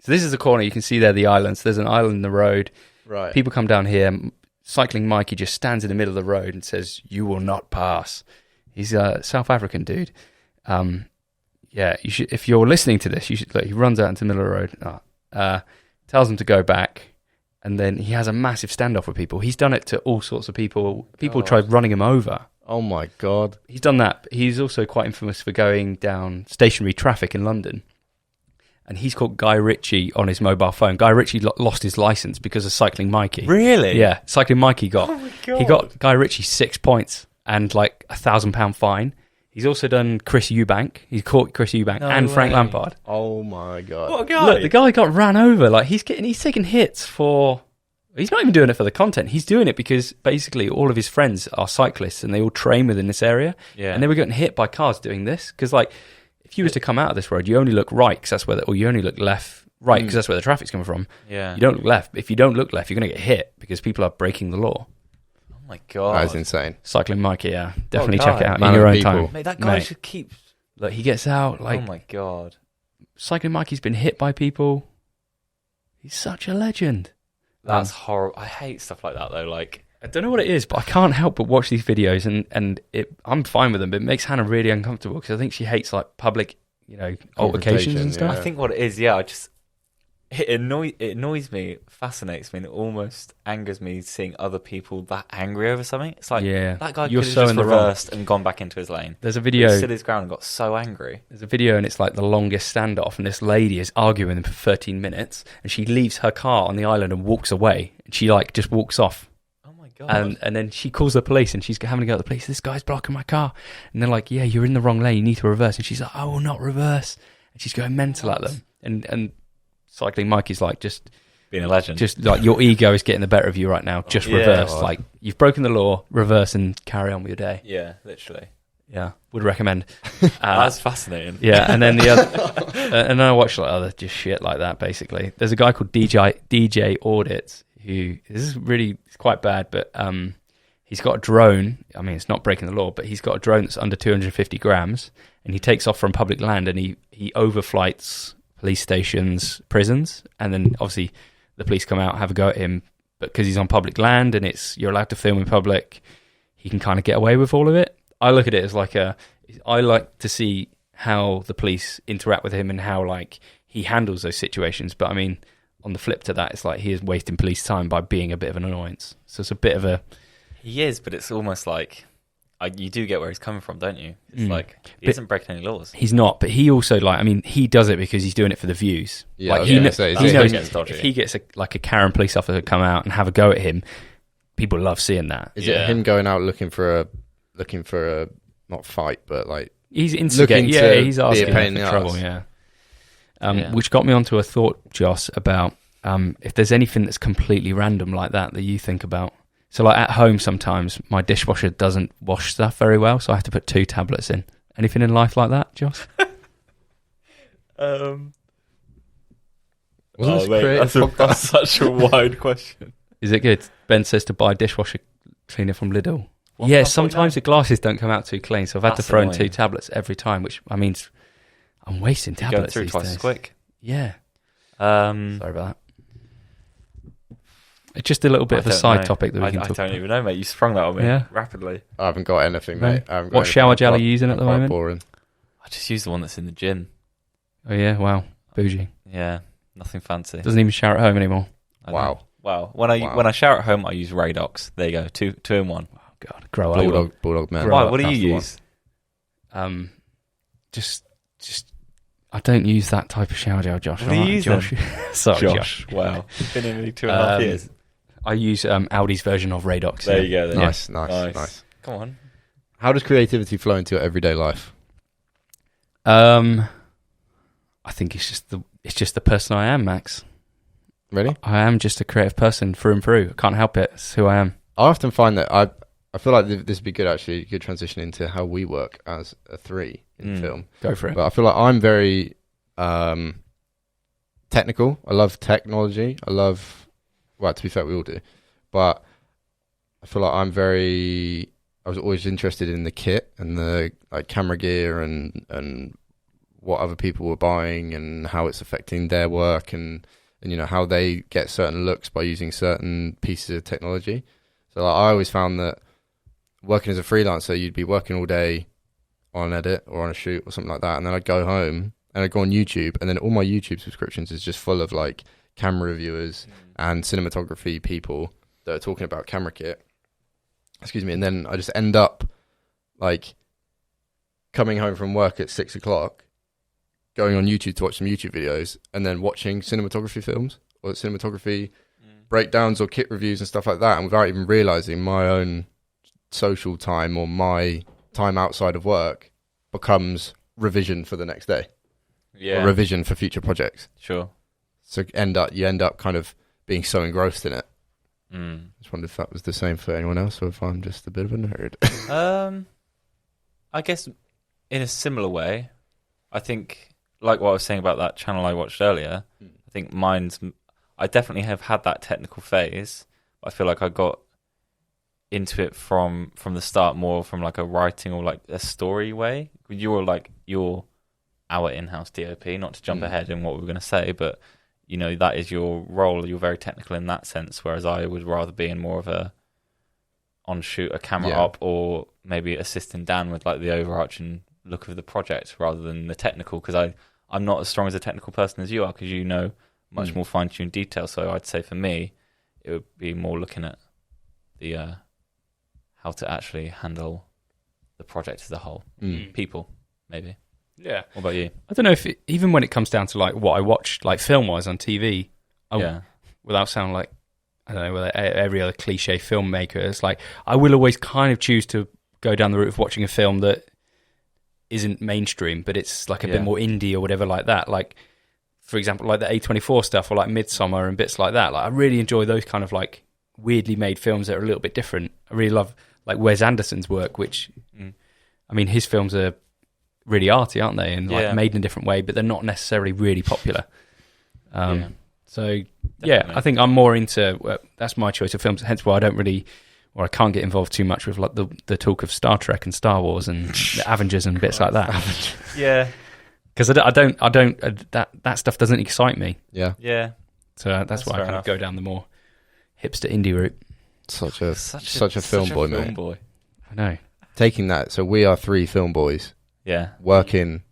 Speaker 2: this is the corner, you can see there the islands. There's an island in the road.
Speaker 3: Right.
Speaker 2: People come down here. Cycling Mikey just stands in the middle of the road and says, "You will not pass." He's a South African dude. Yeah, you should. If you're listening to this, you should. Look, he runs out into the middle of the road, tells them to go back, and then he has a massive standoff with people. He's done it to all sorts of people. People tried running him over.
Speaker 3: Oh my God.
Speaker 2: He's done that. He's also quite infamous for going down stationary traffic in London. And he's caught Guy Ritchie on his mobile phone. Guy Ritchie lost his license because of Cycling Mikey.
Speaker 1: Really?
Speaker 2: Yeah, Cycling Mikey
Speaker 1: Oh my God.
Speaker 2: he got Guy Ritchie 6 points and like £1,000 fine. He's also done Chris Eubank. He's caught Chris Eubank and Frank
Speaker 1: way.
Speaker 2: Lampard.
Speaker 3: Oh my God.
Speaker 1: What a guy.
Speaker 2: Look, the guy got ran over. Like he's taking hits for. He's not even doing it for the content. He's doing it because basically all of his friends are cyclists and they all train within this area.
Speaker 1: Yeah.
Speaker 2: And they were getting hit by cars doing this because, like, if you was to come out of this road, you only look right because that's where, or you only look left, right because that's where the traffic's coming from.
Speaker 1: Yeah.
Speaker 2: You don't look left. If you don't look left, you're going to get hit because people are breaking the law.
Speaker 1: Oh my God.
Speaker 3: That is insane.
Speaker 2: Cycling Mikey, yeah, definitely
Speaker 1: What a
Speaker 2: check it
Speaker 1: guy.
Speaker 2: out
Speaker 3: Man
Speaker 2: in your
Speaker 3: of
Speaker 2: own
Speaker 3: people.
Speaker 2: time.
Speaker 1: Mate, that guy
Speaker 2: Mate.
Speaker 1: should keep.
Speaker 2: Look, he gets out like
Speaker 1: Oh my God.
Speaker 2: Cycling Mikey's been hit by people. He's such a legend.
Speaker 1: That's horrible. I hate stuff like that though. Like,
Speaker 2: I don't know what it is, but I can't help but watch these videos, and I'm fine with them. But it makes Hannah really uncomfortable because I think she hates like public, altercations and stuff.
Speaker 3: Yeah.
Speaker 1: I think what it is, yeah, it annoys me, fascinates me, and it almost angers me seeing other people that angry over something. It's like,
Speaker 2: Yeah,
Speaker 1: that guy
Speaker 2: you're
Speaker 1: could have
Speaker 2: so
Speaker 1: just
Speaker 2: in the wrong.
Speaker 1: reversed and gone back into his lane.
Speaker 2: There's a
Speaker 1: He
Speaker 2: video.
Speaker 1: stood his ground and got so angry.
Speaker 2: There's a video, and it's like the longest standoff, and this lady is arguing with him for 13 minutes, and she leaves her car on the island and walks away, and she like just walks off,
Speaker 1: Oh my God.
Speaker 2: and then she calls the police, and she's having to go to the police. "This guy's blocking my car," and they're like, "Yeah, you're in the wrong lane. You need to reverse." And she's like, "I will not reverse," and she's going mental at them, and Cycling Mikey's like, just
Speaker 1: Being a legend.
Speaker 2: just like, your ego is getting the better of you right now. Just
Speaker 1: Yeah.
Speaker 2: reverse.
Speaker 3: Oh.
Speaker 2: Like, you've broken the law. Reverse and carry on with your day.
Speaker 1: Yeah, literally.
Speaker 2: Yeah, would recommend.
Speaker 1: That's fascinating.
Speaker 2: Yeah, and then the other, and then I watch like other just shit like that. Basically, there's a guy called DJ Audits who, this is really, it's quite bad, but he's got a drone. I mean, it's not breaking the law, but he's got a drone that's under 250 grams, and he takes off from public land, and he overflights police stations, prisons, and then obviously the police come out, have a go at him, but because he's on public land and you're allowed to film in public, he can kind of get away with all of it. I look at it as like I like to see how the police interact with him and how like he handles those situations. But I mean, on the flip to that, it's like he is wasting police time by being a bit of an annoyance. So it's a bit of a...
Speaker 1: He is, but it's almost like you do get where he's coming from, don't you? It's like he
Speaker 2: But-
Speaker 1: isn't breaking any laws.
Speaker 2: He's not, but he also like, I mean, he does it because he's doing it for the views.
Speaker 3: Yeah,
Speaker 2: like
Speaker 3: I was
Speaker 2: he,
Speaker 3: gonna
Speaker 2: kn-
Speaker 3: say,
Speaker 2: he
Speaker 3: it's
Speaker 2: knows
Speaker 1: gets dodgy.
Speaker 2: if he gets a Karen police officer to come out and have a go at him, people love seeing that.
Speaker 3: Is
Speaker 1: Yeah.
Speaker 3: it him going out looking for a not fight, but like
Speaker 2: He's instigating.
Speaker 3: Looking
Speaker 2: Yeah,
Speaker 3: to
Speaker 2: he's
Speaker 3: be a
Speaker 2: asking
Speaker 3: pain in
Speaker 2: for
Speaker 3: the
Speaker 2: trouble.
Speaker 3: arse.
Speaker 2: Yeah.
Speaker 1: Yeah.
Speaker 2: Which got me onto a thought, Joss, about if there's anything that's completely random like that you think about. So, like at home, sometimes my dishwasher doesn't wash stuff very well, so I have to put 2 tablets in. Anything in life like that, Joss?
Speaker 3: wasn't this
Speaker 1: mate,
Speaker 3: creative podcast?
Speaker 1: that's such a wide question.
Speaker 2: Is it good? Ben says to buy dishwasher cleaner from Lidl.
Speaker 1: What
Speaker 2: Yeah,
Speaker 1: the fuck
Speaker 2: sometimes the glasses don't come out too clean, so I've had to
Speaker 1: That's
Speaker 2: throw in
Speaker 1: annoying.
Speaker 2: 2 tablets every time, which I mean, I'm wasting
Speaker 1: Going
Speaker 2: tablets
Speaker 1: through
Speaker 2: these
Speaker 1: twice
Speaker 2: days.
Speaker 1: as quick.
Speaker 2: Yeah,
Speaker 1: Um,
Speaker 2: sorry about that. It's just a little bit
Speaker 1: I
Speaker 2: of a
Speaker 1: don't
Speaker 2: side
Speaker 1: know.
Speaker 2: topic that we
Speaker 1: I
Speaker 2: can talk
Speaker 1: don't
Speaker 2: about.
Speaker 1: even know, mate. You sprung that on me
Speaker 2: Yeah.
Speaker 1: rapidly.
Speaker 3: I haven't got anything,
Speaker 2: No.
Speaker 3: mate. I haven't got
Speaker 2: What
Speaker 3: anything.
Speaker 2: shower
Speaker 3: I'm
Speaker 2: gel are
Speaker 3: quite-
Speaker 2: you using at
Speaker 3: I'm
Speaker 2: the
Speaker 3: quite
Speaker 2: moment?
Speaker 3: Boring.
Speaker 1: I just use the one that's in the gym.
Speaker 2: Oh yeah, wow, bougie.
Speaker 1: Yeah, nothing fancy.
Speaker 2: Doesn't even shower at home anymore.
Speaker 1: I know.
Speaker 3: Wow.
Speaker 1: Wow.
Speaker 3: Wow.
Speaker 1: When I shower at home, I use Radox. There you go. Two in one.
Speaker 2: Oh God, grow
Speaker 1: Bulldog.
Speaker 2: up.
Speaker 3: Bulldog man.
Speaker 2: Right.
Speaker 1: Why? What do
Speaker 3: That's
Speaker 1: you
Speaker 3: the one.
Speaker 1: use?
Speaker 2: Just I don't use that type of shower gel, Josh.
Speaker 1: What do you
Speaker 2: alright,
Speaker 1: use
Speaker 2: Josh? Sorry, Josh.
Speaker 1: Wow. Been in nearly 2.5 years.
Speaker 2: I use Audi's version of Radox.
Speaker 1: There
Speaker 2: yeah.
Speaker 1: you go. Then.
Speaker 3: Nice.
Speaker 1: Come on.
Speaker 3: How does creativity flow into your everyday life?
Speaker 2: I think it's just the person I am, Max.
Speaker 3: Really?
Speaker 2: I am just a creative person through and through. I can't help it. It's who I am.
Speaker 3: I often find that I feel like this would be good, actually, good transition into how we work as a 3 in film.
Speaker 2: Go for it.
Speaker 3: But I feel like I'm very technical. I love technology. Well, to be fair, we all do. But I feel like I was always interested in the kit and the like camera gear and what other people were buying and how it's affecting their work and how they get certain looks by using certain pieces of technology. So like, I always found that working as a freelancer, you'd be working all day on an edit or on a shoot or something like that, and then I'd go home and I'd go on YouTube, and then all my YouTube subscriptions is just full of like camera reviewers and cinematography people that are talking about camera kit. Excuse me. And then I just end up like coming home from work at 6 o'clock, going on YouTube to watch some YouTube videos, and then watching cinematography films or cinematography breakdowns or kit reviews and stuff like that. And without even realizing, my own social time or my time outside of work becomes revision for the next day.
Speaker 1: Yeah.
Speaker 3: Or revision for future projects.
Speaker 1: Sure.
Speaker 3: So you end up kind of being so engrossed in it.
Speaker 1: Mm.
Speaker 3: Just wondered if that was the same for anyone else or if I'm just a bit of a nerd.
Speaker 1: I guess in a similar way, I think, like what I was saying about that channel I watched earlier, I think I definitely have had that technical phase. I feel like I got into it from the start more from like a writing or like a story way. You're our in-house DOP, not to jump ahead in what we were going to say, but that is your role. You're very technical in that sense, whereas I would rather be in more of a on-shoot, a camera up, or maybe assisting Dan with like the overarching look of the project rather than the technical, because I'm not as strong as a technical person as you are, because much more fine-tuned detail. So I'd say for me, it would be more looking at the how to actually handle the project as a whole. People, maybe.
Speaker 2: Yeah.
Speaker 1: What about you?
Speaker 2: I don't know if even when it comes down to like what I watch, like film-wise on TV, without sounding like, I don't know, with every other cliche filmmaker, it's like I will always kind of choose to go down the route of watching a film that isn't mainstream, but it's like a bit more indie or whatever like that. Like, for example, like the A24 stuff or like Midsommar and bits like that. Like I really enjoy those kind of like weirdly made films that are a little bit different. I really love like Wes Anderson's work, which, I mean, his films are really arty, aren't they? And like made in a different way, but they're not necessarily really popular. So definitely. I think I'm more into that's my choice of films. Hence why I can't get involved too much with like the talk of Star Trek and Star Wars and the Avengers and bits like that.
Speaker 1: Yeah,
Speaker 2: because I don't that stuff doesn't excite me.
Speaker 1: Yeah.
Speaker 2: So that's why I kind of go down the more hipster indie route.
Speaker 3: Such a film boy, mate.
Speaker 2: I know.
Speaker 3: Taking that, so we are 3 film boys.
Speaker 1: Yeah.
Speaker 3: Working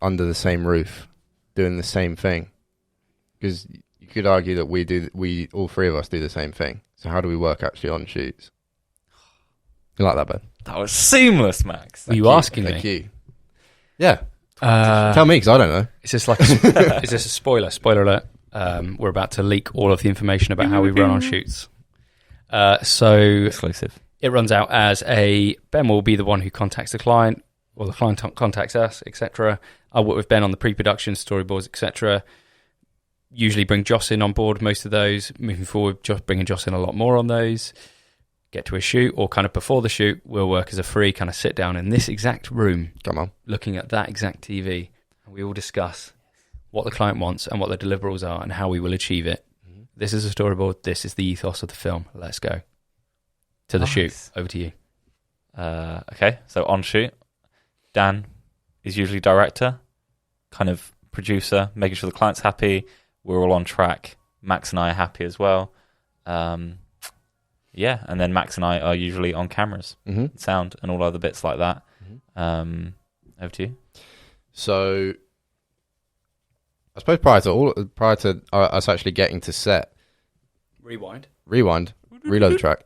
Speaker 3: under the same roof, doing the same thing. Because you could argue that we all 3 of us do the same thing. So how do we work actually on shoots? You like that, Ben?
Speaker 1: That was seamless, Max.
Speaker 2: Were you asking me?
Speaker 3: Thank you. Yeah. Tell me, because I don't know.
Speaker 2: Is this like is this a spoiler? Spoiler alert. We're about to leak all of the information about how we run on shoots. So
Speaker 1: exclusive.
Speaker 2: It runs out as Ben will be the one who contacts the client, or the client contacts us, etc. I work with Ben on the pre-production, storyboards, etc. Usually bring Joss in on board most of those. Moving forward, bringing Joss in a lot more on those. Get to a shoot, or kind of before the shoot, we'll work as a free, kind of sit down in this exact room, looking at that exact TV, and we all discuss what the client wants and what the deliverables are and how we will achieve it. This is a storyboard. This is the ethos of the film. Let's go to the shoot. Over to you.
Speaker 1: Okay, so on shoot, Dan is usually director, kind of producer, making sure the client's happy. We're all on track. Max and I are happy as well. And then Max and I are usually on cameras, sound, and all other bits like that. Over to you.
Speaker 3: So, I suppose prior to us actually getting to set,
Speaker 2: reload
Speaker 3: the track.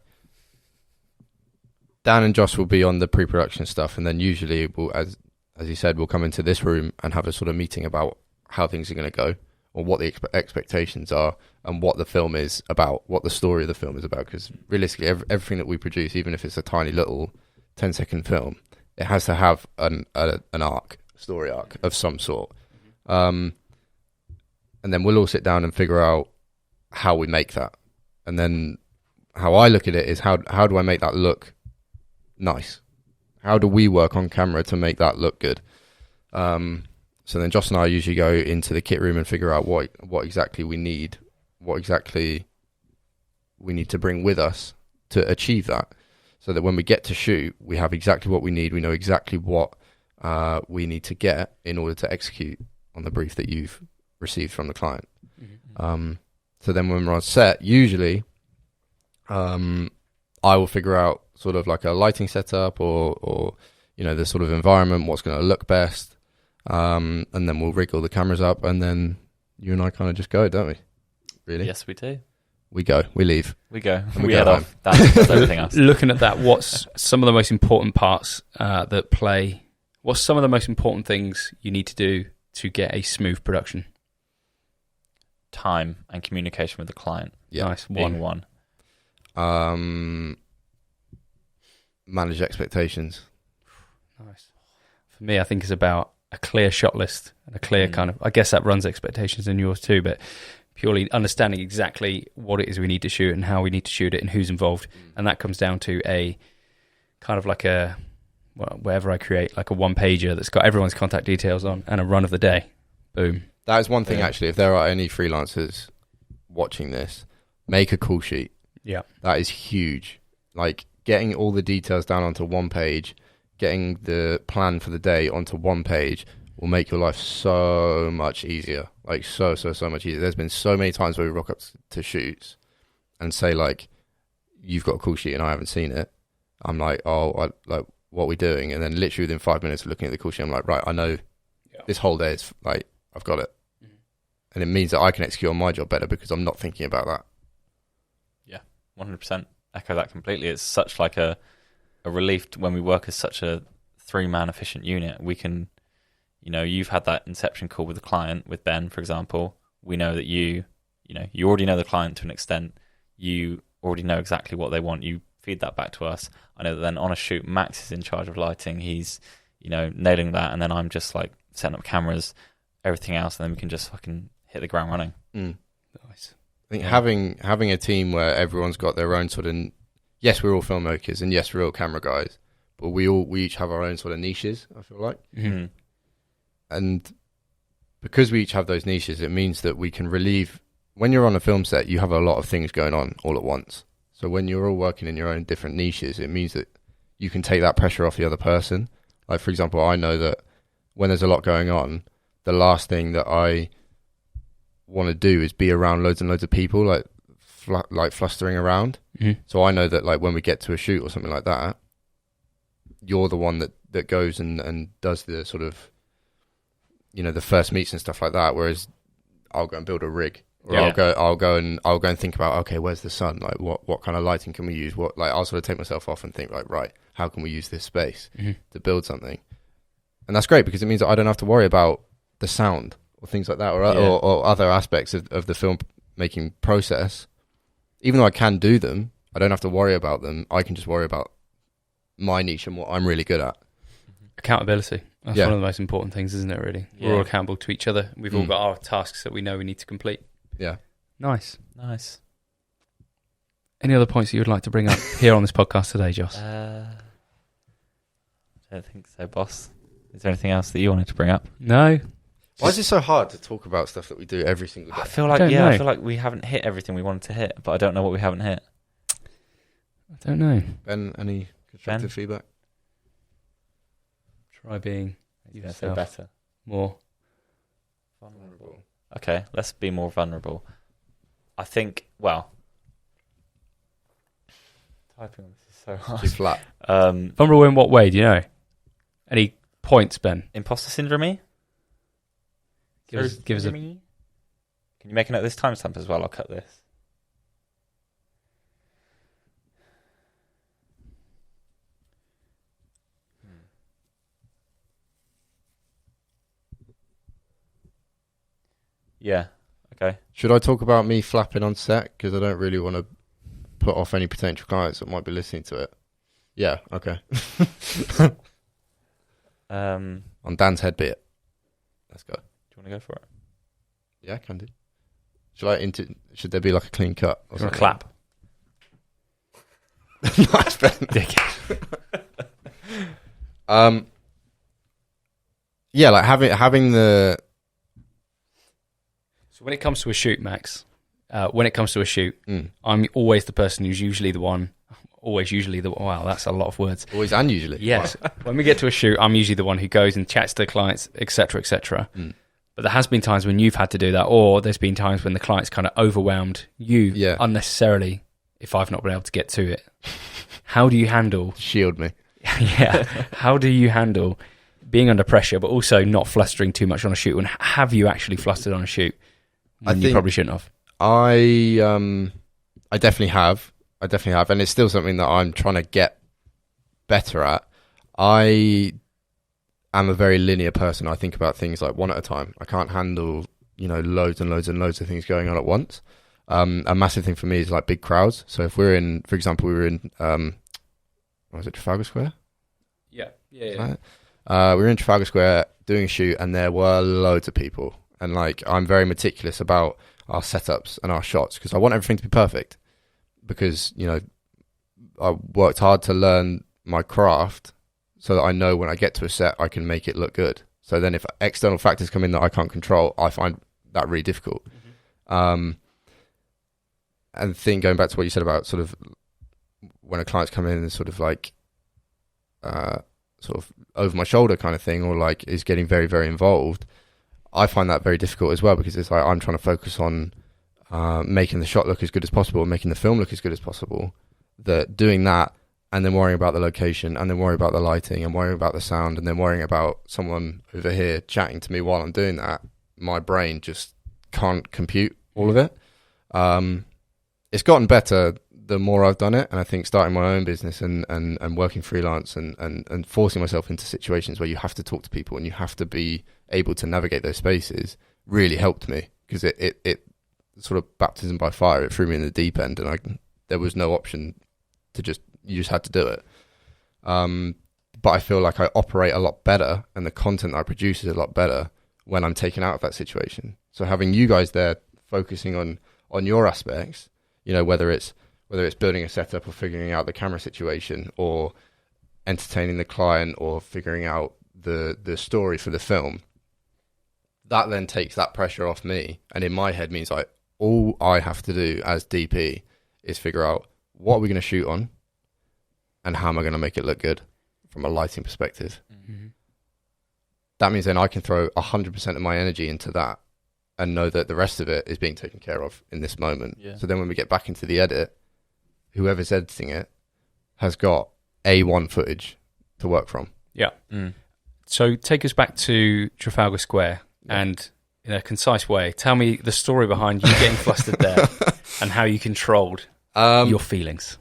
Speaker 3: Dan and Josh will be on the pre-production stuff, and then usually, as you said, we'll come into this room and have a sort of meeting about how things are going to go, or what the expectations are, and what the film is about, what the story of the film is about. Because realistically, everything that we produce, even if it's a tiny little 10-second film, it has to have an story arc of some sort. And then we'll all sit down and figure out how we make that. And then how I look at it is how do I make that look nice? How do we work on camera to make that look good? So then Joss and I usually go into the kit room and figure out what exactly we need, what exactly we need to bring with us to achieve that, so that when we get to shoot, we have exactly what we need. We know exactly what we need to get in order to execute on the brief that you've received from the client. Mm-hmm. So then when we're on set, usually I will figure out sort of like a lighting setup or the sort of environment, what's going to look best. And then we'll rig all the cameras up, and then you and I kind of just go, don't we? Really?
Speaker 1: Yes, we do.
Speaker 3: We go. We leave.
Speaker 1: We go.
Speaker 3: We
Speaker 1: head
Speaker 3: go
Speaker 1: off. That's everything else.
Speaker 2: Looking at that, what's some of the most important parts that play? What's some of the most important things you need to do to get a smooth production?
Speaker 1: Time and communication with the client.
Speaker 3: Yeah.
Speaker 2: Nice.
Speaker 1: Being one.
Speaker 3: Manage expectations.
Speaker 2: Nice. For me, I think it's about a clear shot list and a clear kind of, I guess that runs expectations in yours too, but purely understanding exactly what it is we need to shoot and how we need to shoot it and who's involved. And that comes down to a kind of like whatever I create, like a one-pager that's got everyone's contact details on and a run of the day. Boom.
Speaker 3: That is one thing, actually. If there are any freelancers watching this, make a call sheet.
Speaker 2: Yeah.
Speaker 3: That is huge. Like, getting all the details down onto one page, getting the plan for the day onto one page will make your life so much easier. Like, so much easier. There's been so many times where we rock up to shoots and say, like, you've got a call sheet and I haven't seen it. I'm like, what are we doing? And then literally within 5 minutes of looking at the call sheet, I'm like, right, I know this whole day is, like, I've got it. Mm-hmm. And it means that I can execute on my job better because I'm not thinking about that.
Speaker 1: Yeah, 100%. Echo that completely. It's such like a relief when we work as such a 3-man efficient unit. We can, you've had that inception call with the client, with Ben, for example. We know that you already know the client to an extent. You already know exactly what they want. You feed that back to us. I know that then on a shoot, Max is in charge of lighting. He's, nailing that. And then I'm just like setting up cameras, everything else. And then we can just fucking hit the ground running.
Speaker 3: Mm.
Speaker 2: Nice.
Speaker 3: I think having a team where everyone's got their own sort of, yes, we're all filmmakers and yes, we're all camera guys, but we each have our own sort of niches, I feel like.
Speaker 1: Mm-hmm.
Speaker 3: And because we each have those niches, it means that we can relieve, when you're on a film set, you have a lot of things going on all at once. So when you're all working in your own different niches, it means that you can take that pressure off the other person. Like, for example, I know that when there's a lot going on, the last thing that I want to do is be around loads and loads of people, like flustering around.
Speaker 2: Mm-hmm.
Speaker 3: So I know that, like, when we get to a shoot or something like that, you're the one that goes and does the sort of, the first meets and stuff like that. Whereas I'll go and build a rig, or I'll go and think about, okay, where's the sun? Like, what kind of lighting can we use? I'll sort of take myself off and think, like, right, how can we use this space to build something? And that's great because it means that I don't have to worry about the sound or things like that, or other aspects of the film making process. Even though I can do them, I don't have to worry about them. I can just worry about my niche and what I'm really good at.
Speaker 2: Accountability. That's one of the most important things, isn't it, really?
Speaker 1: Yeah.
Speaker 2: We're all accountable to each other. We've all got our tasks that we know we need to complete.
Speaker 3: Yeah.
Speaker 2: Nice. Any other points that you would like to bring up here on this podcast today, Joss?
Speaker 1: I don't think so, boss. Is there anything else that you wanted to bring up?
Speaker 2: No.
Speaker 3: Why is it so hard to talk about stuff that we do every single day?
Speaker 1: I feel like we haven't hit everything we wanted to hit, but I don't know what we haven't hit.
Speaker 2: I don't know.
Speaker 3: Ben, any constructive feedback?
Speaker 2: Try being yourself
Speaker 1: better.
Speaker 2: More
Speaker 3: vulnerable.
Speaker 1: Okay, let's be more vulnerable. I think, typing on this is so hard.
Speaker 3: Too flat.
Speaker 2: Vulnerable in what way, do you know? Any points, Ben?
Speaker 1: Imposter syndrome?
Speaker 2: Give us a...
Speaker 1: Can you make a note of this timestamp as well? I'll cut this. Yeah, okay.
Speaker 3: Should I talk about me flapping on set? Because I don't really want to put off any potential clients that might be listening to it. Yeah, okay. On Dan's head bit. Let's go.
Speaker 1: Do you want to go for it?
Speaker 3: Yeah, can do. Should there be like a clean cut?
Speaker 2: Or a clap?
Speaker 3: Nice, Ben.
Speaker 2: Dickhead.
Speaker 3: yeah, like having the.
Speaker 2: So when it comes to a shoot, Max, I'm always the person who's usually the one. Wow, that's a lot of words.
Speaker 3: Always and usually.
Speaker 2: Yes. When we get to a shoot, I'm usually the one who goes and chats to the clients, etc., etc. But there has been times when you've had to do that, or there's been times when the client's kind of overwhelmed you unnecessarily if I've not been able to get to it. How do you handle...
Speaker 3: Shield me.
Speaker 2: Yeah. How do you handle being under pressure, but also not flustering too much on a shoot? And have you actually flustered on a shoot when you probably shouldn't have?
Speaker 3: I definitely have. And it's still something that I'm trying to get better at. I am a very linear person. I think about things like one at a time. I can't handle, loads and loads and loads of things going on at once. A massive thing for me is like big crowds. So if we're in, for example, we were in, was it Trafalgar Square?
Speaker 2: Yeah.
Speaker 3: Right? We were in Trafalgar Square doing a shoot, and there were loads of people. And like, I'm very meticulous about our setups and our shots because I want everything to be perfect. Because, I worked hard to learn my craft so that I know when I get to a set, I can make it look good. So then if external factors come in that I can't control, I find that really difficult. And going back to what you said about sort of when a client's come in and sort of like, sort of over my shoulder kind of thing, or like is getting very, very involved, I find that very difficult as well because it's like I'm trying to focus on making the shot look as good as possible, making the film look as good as possible. That doing that and then worrying about the location and then worrying about the lighting and worrying about the sound and then worrying about someone over here chatting to me while I'm doing that, my brain just can't compute all of it. It's gotten better the more I've done it, and I think starting my own business and working freelance and forcing myself into situations where you have to talk to people and you have to be able to navigate those spaces really helped me because it sort of baptism by fire. It threw me in the deep end, and there was no option to you just had to do it. But I feel like I operate a lot better, and the content I produce is a lot better when I'm taken out of that situation. So having you guys there focusing on your aspects, whether it's building a setup or figuring out the camera situation or entertaining the client or figuring out the story for the film, that then takes that pressure off me, and in my head means like all I have to do as DP is figure out what are we going to shoot on and how am I going to make it look good from a lighting perspective. Mm-hmm. That means then I can throw 100% of my energy into that and know that the rest of it is being taken care of in this moment. Yeah. So then when we get back into the edit, whoever's editing it has got A1 footage to work from.
Speaker 2: Yeah. So take us back to Trafalgar Square and in a concise way, tell me the story behind you getting flustered there and how you controlled your feelings.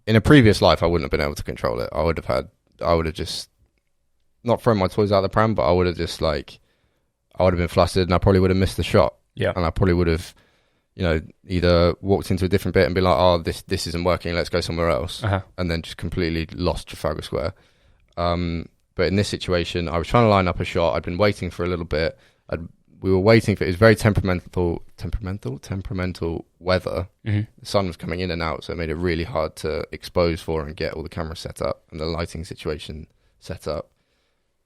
Speaker 3: In a previous life, I wouldn't have been able to control it. I would have just not thrown my toys out of the pram, but I would have just I would have been flustered and I probably would have missed the shot.
Speaker 2: Yeah.
Speaker 3: And I probably would have, either walked into a different bit and be like, oh, this isn't working, let's go somewhere else. Uh-huh. And then just completely lost Trafalgar Square. But in this situation, I was trying to line up a shot. I'd been waiting for a little bit. We were waiting for it. It was very temperamental weather. Mm-hmm. The sun was coming in and out, so it made it really hard to expose for and get all the cameras set up and the lighting situation set up.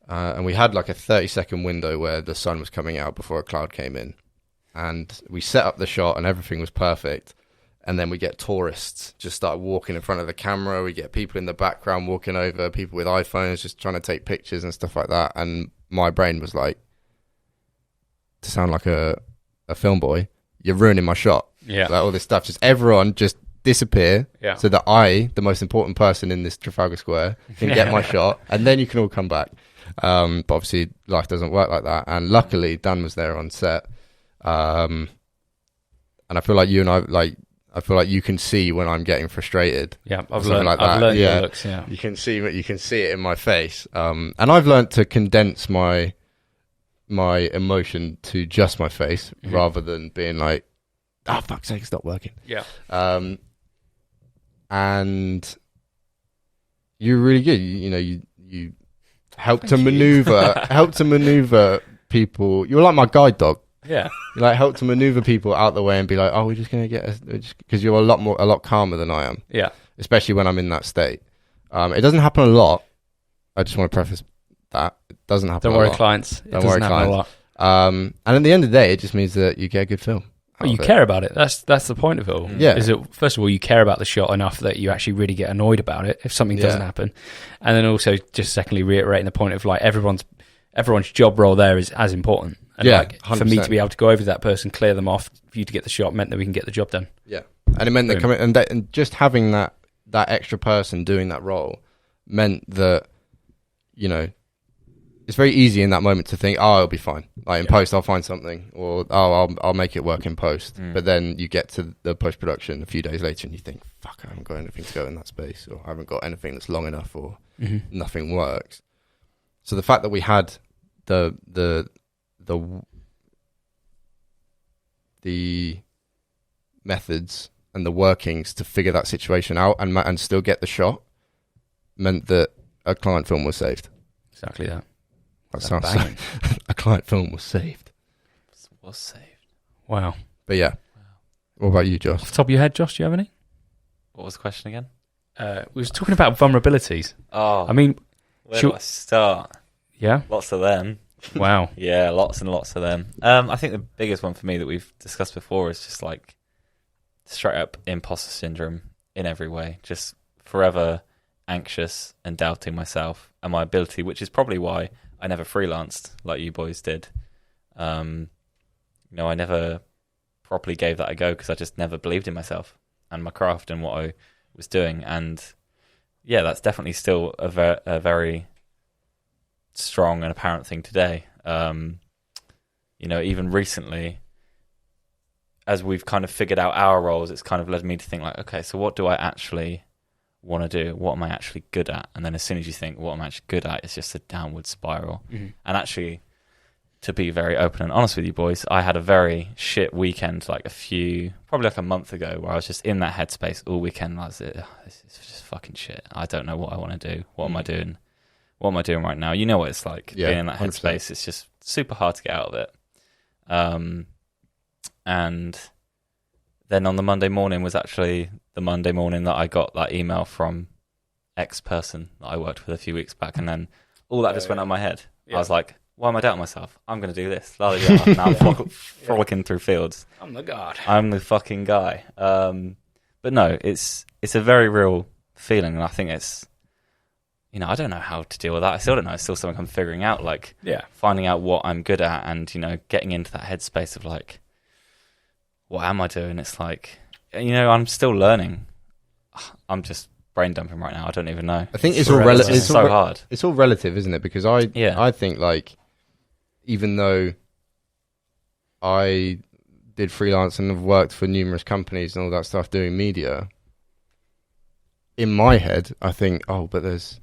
Speaker 3: And we had like a 30-second window where the sun was coming out before a cloud came in. And we set up the shot and everything was perfect. And then we get tourists just start walking in front of the camera. We get people in the background walking over, people with iPhones just trying to take pictures and stuff like that. And my brain was like, to sound like a film boy, you're ruining my shot.
Speaker 2: Yeah.
Speaker 3: Like all this stuff, just everyone just disappear so that I, the most important person in this Trafalgar Square, can get my shot. And then you can all come back. But obviously life doesn't work like that. And luckily Dan was there on set. And I feel like you and I feel like you can see when I'm getting frustrated.
Speaker 2: Yeah, I've learned your looks, yeah.
Speaker 3: You can see it in my face. And I've learned to condense my emotion to just my face rather than being like, oh, fuck's sake, it's not working.
Speaker 2: Yeah.
Speaker 3: And you're really good. You help to maneuver people. You're like my guide dog.
Speaker 2: Yeah.
Speaker 3: You help to maneuver people out the way and be like, oh, we're just going to get because you're a lot calmer than I am.
Speaker 2: Yeah.
Speaker 3: Especially when I'm in that state. It doesn't happen a lot. I just want to preface that. It doesn't happen.
Speaker 2: Don't worry, clients. It doesn't happen a lot.
Speaker 3: And at the end of the day, it just means that you get a good film.
Speaker 2: Well, you care about it. That's the point of it all.
Speaker 3: Yeah.
Speaker 2: Is that, first of all, you care about the shot enough that you actually really get annoyed about it if something doesn't happen, and then also just secondly reiterating the point of like everyone's job role there is as important. And like 100%. For me to be able to go over to that person, clear them off, for you to get the shot meant that we can get the job done.
Speaker 3: Yeah, and it meant that and just having that extra person doing that role meant that, you know, it's very easy in that moment to think, oh, it'll be fine. Like in post, I'll find something, or I'll make it work in post. But then you get to the post production a few days later, and you think, fuck, I haven't got anything to go in that space, or I haven't got anything that's long enough, or nothing works. So the fact that we had the methods and the workings to figure that situation out and still get the shot meant that a client film was saved.
Speaker 2: Exactly that.
Speaker 3: That sounds so, a client film was saved.
Speaker 1: Was saved.
Speaker 2: Wow.
Speaker 3: But yeah. What about you, Josh?
Speaker 2: Off the top of your head, Josh, do you have any?
Speaker 1: What was the question again?
Speaker 2: We was talking about vulnerabilities.
Speaker 1: Oh.
Speaker 2: I mean,
Speaker 1: where do I start?
Speaker 2: Yeah.
Speaker 1: Lots of them.
Speaker 2: Wow.
Speaker 1: Yeah, lots and lots of them. I think the biggest one for me that we've discussed before is just like straight up imposter syndrome in every way. Just forever anxious and doubting myself and my ability, which is probably why I never freelanced like you boys did. You know, I never properly gave that a go because I just never believed in myself and my craft and what I was doing. And yeah, that's definitely still a very strong and apparent thing today. You know, even recently, as we've kind of figured out our roles, it's kind of led me to think like, okay, so what do I actually want to do? What am I actually good at? And then as soon as you think what I'm actually good at, it's just a downward spiral. And actually, to be very open and honest with you boys, I had a very shit weekend like probably like a month ago, where I was just in that headspace all weekend. I was this is just fucking shit. I don't know what I want to do. What am I doing? What am I doing right now? You know what it's like being in that 100%. Headspace. It's just super hard to get out of it. And then on the Monday morning was actually the Monday morning that I got that email from X person that I worked with a few weeks back. And then all that just went out of my head. I was like, why am I doubting myself? I'm going to do this. Now I'm frolicking through fields.
Speaker 2: I'm the god.
Speaker 1: I'm the fucking guy. But no, it's a very real feeling. And I think it's, you know, I don't know how to deal with that. I still don't know. It's still something I'm figuring out, like finding out what I'm good at and, you know, getting into that headspace of like, what am I doing? It's like, you know, I'm still learning. I'm just brain dumping right now. I don't even know.
Speaker 3: I think it's all relative.
Speaker 1: It's so hard.
Speaker 3: It's all relative, isn't it? Because I think like, even though I did freelance and have worked for numerous companies and all that stuff doing media, in my head, I think, oh, but there's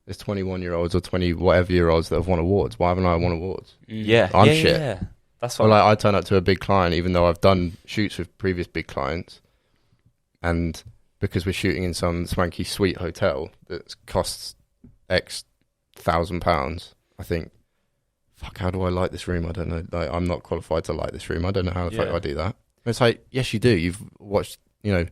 Speaker 3: 21-year-olds or 20 whatever year olds that have won awards. Why haven't I won awards?
Speaker 1: Yeah,
Speaker 3: I'm shit.
Speaker 1: Yeah. That's what.
Speaker 3: Or like I turn up to a big client, even though I've done shoots with previous big clients, and because we're shooting in some swanky suite hotel that costs X £1,000, I think, fuck, how do I light this room? I don't know. Like, I'm not qualified to light this room. I don't know how the fuck I do that. And it's like, yes, you do. You've watched, you know,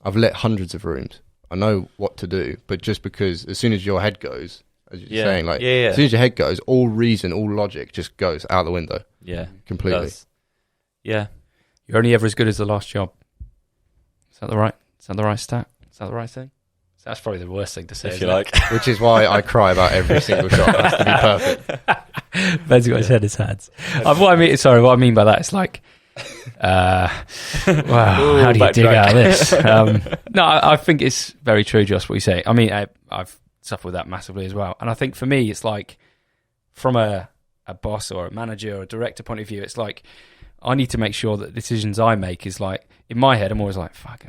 Speaker 3: I've lit hundreds of rooms. I know what to do, but just because as soon as your head goes, as you're saying, like, as soon as your head goes, all reason, all logic just goes out the window.
Speaker 1: Yeah.
Speaker 3: Completely.
Speaker 1: Yeah.
Speaker 2: You're only ever as good as the last job. Is that the right stat? Is that the right thing? That's probably the worst thing to say,
Speaker 1: if you like.
Speaker 3: Which is why I cry about every single shot. It has to be perfect.
Speaker 2: Ben's got his head in his hands. What I mean by that is like, wow, how do you dig out of this? No, I think it's very true, Josh, what you say. I mean, I've suffered with that massively as well. And I think for me, it's like, from a boss or a manager or a director point of view, it's like, I need to make sure that the decisions I make is like, in my head, I'm always like, fuck,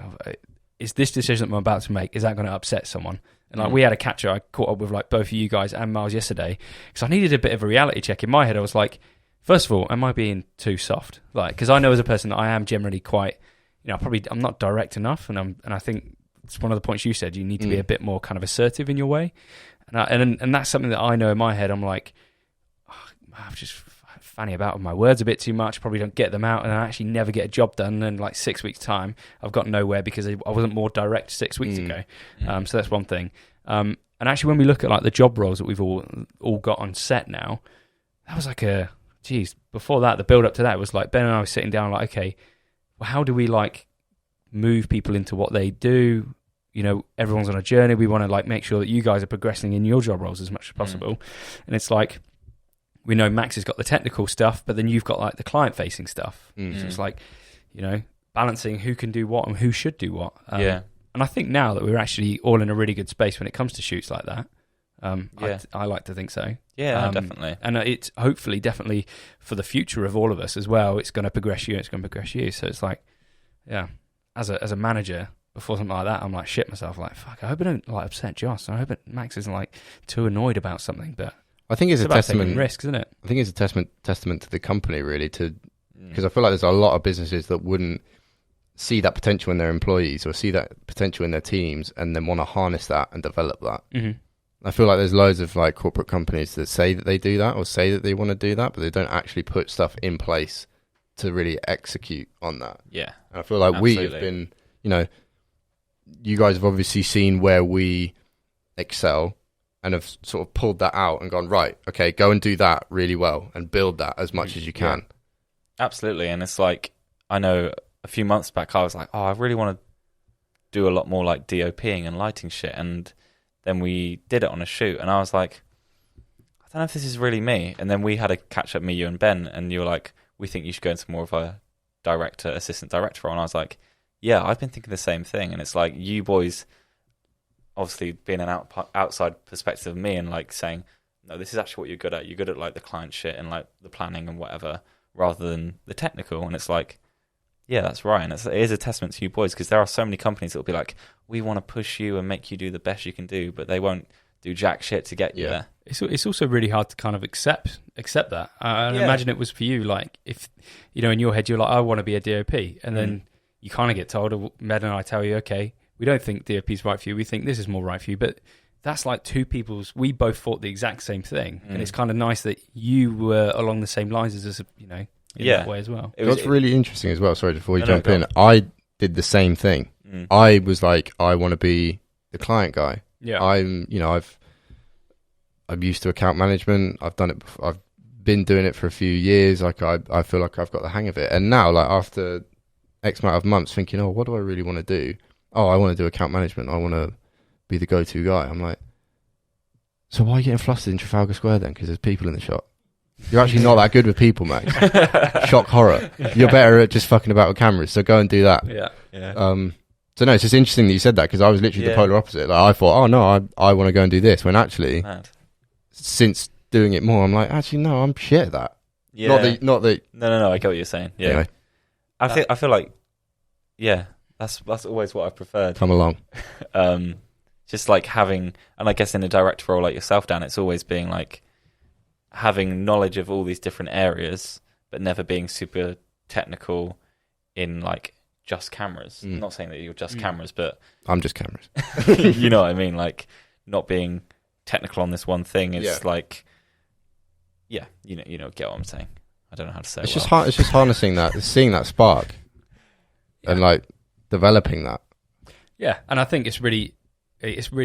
Speaker 2: is this decision that I'm about to make, is that going to upset someone? And like, we had a catch up, I caught up with like both of you guys and Miles yesterday, because I needed a bit of a reality check. In my head, I was like, first of all, am I being too soft? Like, because I know as a person that I am generally quite, you know, I'm not direct enough, and I think it's one of the points you said, you need to be a bit more kind of assertive in your way, and that's something that I know in my head. I'm like, I'm just fanny about with my words a bit too much, probably don't get them out, and I actually never get a job done. And like 6 weeks time, I've got nowhere because I wasn't more direct 6 weeks ago. So that's one thing. And And actually, when we look at like the job roles that we've all got on set now, that was like before that, the build up to that was like Ben and I were sitting down like, okay, well, how do we like move people into what they do? You know, everyone's on a journey. We want to like make sure that you guys are progressing in your job roles as much as possible. And it's like, we know Max has got the technical stuff, but then you've got like the client facing stuff. So it's like, you know, balancing who can do what and who should do what. And I think now that we're actually all in a really good space when it comes to shoots like that. I like to think so.
Speaker 1: Yeah, definitely.
Speaker 2: And it's hopefully definitely for the future of all of us as well. It's going to progress you. So it's like, yeah, as a manager, before something like that, I'm like shit myself. Like, fuck, I hope I don't like upset Joss. I hope Max isn't like too annoyed about something. But
Speaker 3: I think it's a
Speaker 2: about
Speaker 3: testament.
Speaker 2: taking risks, isn't it?
Speaker 3: I think it's a testament to the company, really, because I feel like there's a lot of businesses that wouldn't see that potential in their employees or see that potential in their teams and then want to harness that and develop that. I feel like there's loads of like corporate companies that say that they do that or say that they want to do that, but they don't actually put stuff in place to really execute on that.
Speaker 1: Yeah.
Speaker 3: And I feel like we have been, you know, you guys have obviously seen where we excel and have sort of pulled that out and gone, right, okay, go and do that really well and build that as much as you can.
Speaker 1: Yeah. Absolutely. And it's like, I know a few months back, I was like, oh, I really want to do a lot more like DOPing and lighting shit. And then we did it on a shoot, and I was like, I don't know if this is really me. And then we had a catch up, me, you, and Ben, and you were like, we think you should go into more of a assistant director role. And I was like, yeah, I've been thinking the same thing. And it's like, you boys, obviously being an outside perspective of me and like saying, no, this is actually what you're good at. You're good at like the client shit and like the planning and whatever, rather than the technical. And it's like, yeah, that's right. And it is a testament to you boys, because there are so many companies that will be like, we want to push you and make you do the best you can do, but they won't do jack shit to get you there.
Speaker 2: It's also really hard to kind of accept that. I imagine it was for you, like, if, you know, in your head, you're like, I want to be a DOP. And then you kind of get told, Med and I tell you, okay, we don't think DOP is right for you. We think this is more right for you. But that's like two people's, we both thought the exact same thing. And it's kind of nice that you were along the same lines as us, you know, in that way as well.
Speaker 3: What's really interesting as well, sorry, before you jump in, I did the same thing. I was like, I want to be the client guy.
Speaker 2: Yeah.
Speaker 3: I'm used to account management. I've done it before. I've been doing it for a few years. Like I feel like I've got the hang of it. And now, like after X amount of months thinking, oh, what do I really want to do? Oh, I want to do account management. I want to be the go-to guy. I'm like, so why are you getting flustered in Trafalgar Square then? Because there's people in the shot. You're actually not that good with people, mate. Shock horror. You're better at just fucking about with cameras, so go and do that.
Speaker 2: Yeah.
Speaker 3: So no, it's just interesting that you said that, because I was literally the polar opposite. Like I thought, oh no, I want to go and do this, when actually, since doing it more, I'm like, actually no, I'm shit at that.
Speaker 1: Yeah.
Speaker 3: Not that.
Speaker 1: No, I get what you're saying. Yeah.
Speaker 3: Anyway.
Speaker 1: I feel like, yeah, that's always what I've preferred.
Speaker 3: Come along.
Speaker 1: Just like having, and I guess in a director role like yourself, Dan, it's always being like having knowledge of all these different areas, but never being super technical in like just cameras. I'm not saying that you're just cameras, but
Speaker 3: I'm just cameras.
Speaker 1: You know what I mean? Like not being technical on this one thing is like, yeah, you know, get what I'm saying. I don't know how to say it.
Speaker 3: It's just harnessing that, seeing that spark, and like developing that.
Speaker 2: Yeah, and I think it's really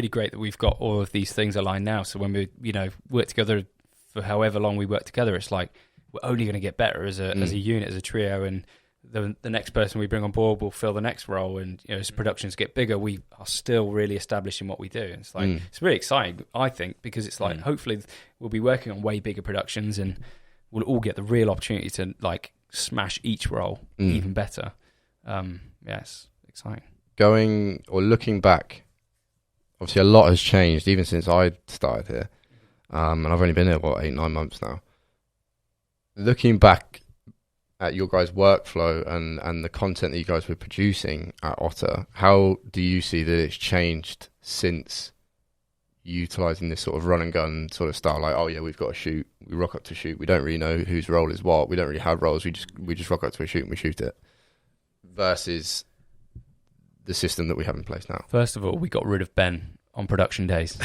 Speaker 2: great that we've got all of these things aligned now. So when we, you know, work together for however long we work together, it's like we're only going to get better as a unit, as a trio, and the next person we bring on board will fill the next role. And you know, as productions get bigger, we are still really establishing what we do. And it's like it's really exciting, I think, because it's like hopefully we'll be working on way bigger productions, and we'll all get the real opportunity to like smash each role even better. It's exciting.
Speaker 3: Going or looking back, obviously a lot has changed even since I started here, and I've only been here 8-9 months now. Looking back at your guys' workflow and the content that you guys were producing at Ottr, how do you see that it's changed since utilising this sort of run and gun sort of style? Like, oh yeah, we've got a shoot, we rock up to shoot, we don't really know whose role is what, we don't really have roles, we just rock up to a shoot and we shoot it, versus the system that we have in place now.
Speaker 2: First of all, we got rid of Ben on production days.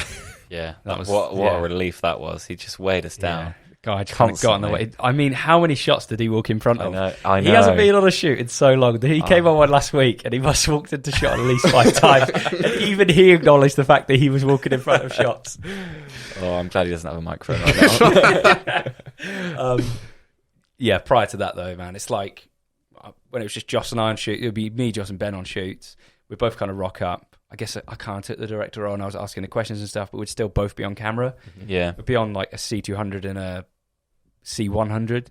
Speaker 1: Yeah, that was what a relief that was. He just weighed us down.
Speaker 2: God, I just kind of got in the way. I mean, how many shots did he walk in front of?
Speaker 1: I know.
Speaker 2: He hasn't been on a shoot in so long. He came on one last week, and he must have walked into shot at least 5 times. And even he acknowledged the fact that he was walking in front of shots.
Speaker 1: Oh, I'm glad he doesn't have a microphone right now.
Speaker 2: Yeah, prior to that, though, man, it's like when it was just Joss and I on shoot, it would be me, Joss, and Ben on shoots. We'd both kind of rock up. I guess I can't take the director on. I was asking the questions and stuff, but we'd still both be on camera.
Speaker 1: Yeah.
Speaker 2: We'd be on like a C200 and a C100.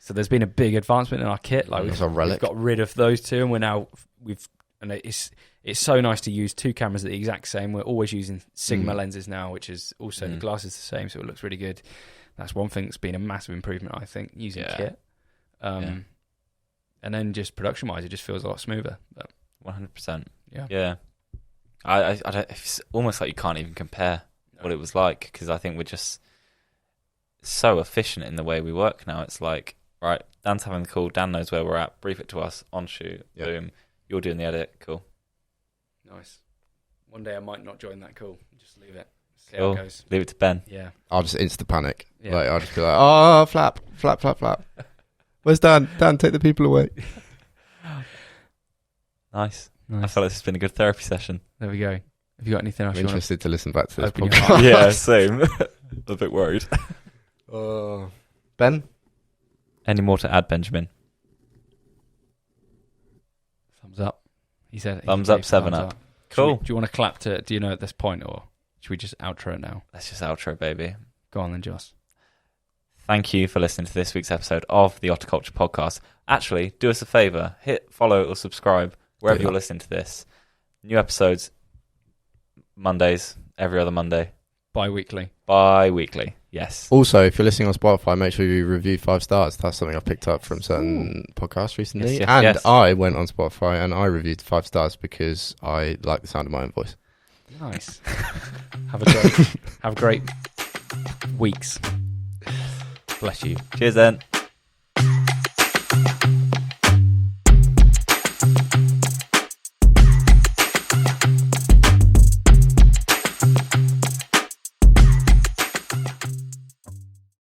Speaker 2: So there's been a big advancement in our kit. Like we've got rid of those two, and it's so nice to use 2 cameras that are the exact same. We're always using Sigma lenses now, which is also the glass is the same, so it looks really good. That's one thing that's been a massive improvement, I think, using kit. And then just production-wise, it just feels a lot smoother. But
Speaker 1: 100%.
Speaker 2: Yeah.
Speaker 1: I don't. It's almost like you can't even compare what it was like, because I think we're just so efficient in the way we work now. It's like, right, Dan's having the call. Dan knows where we're at. Brief it to us on shoot. Yep. Boom. You're doing the edit. Cool.
Speaker 2: Nice. One day I might not join that call. Just leave it. See
Speaker 1: Cool.
Speaker 2: how it goes.
Speaker 1: Leave it to Ben.
Speaker 2: Yeah.
Speaker 3: I'll just insta panic.
Speaker 2: Yeah.
Speaker 3: Like I'll just be like, oh, flap. Where's Dan? Dan, take the people away.
Speaker 1: Nice. I feel like this has been a good therapy session.
Speaker 2: There we go. Have you got anything else?
Speaker 3: I'm interested to listen back to this
Speaker 2: open your
Speaker 3: podcast.
Speaker 2: heart?
Speaker 1: Yeah, same. A bit worried.
Speaker 3: Ben?
Speaker 1: Any more to add, Benjamin?
Speaker 2: Thumbs up. He said.
Speaker 1: Thumbs up, 7 up. Cool.
Speaker 2: Do you want to clap to? Do you know at this point, or should we just outro now?
Speaker 1: Let's just outro, baby.
Speaker 2: Go on then, Joss.
Speaker 1: Thank you for listening to this week's episode of the Ottr Culture Podcast. Actually, do us a favour. Hit follow or subscribe wherever you're listening to this. New episodes Mondays, every other Monday.
Speaker 2: Bi-weekly,
Speaker 1: yes.
Speaker 3: Also, if you're listening on Spotify, make sure you review 5 stars. That's something I've picked up from certain podcasts recently.
Speaker 1: Yes.
Speaker 3: I went on Spotify and I reviewed 5 stars because I like the sound of my own voice.
Speaker 2: Nice. Have a great weeks. Bless you.
Speaker 1: Cheers then.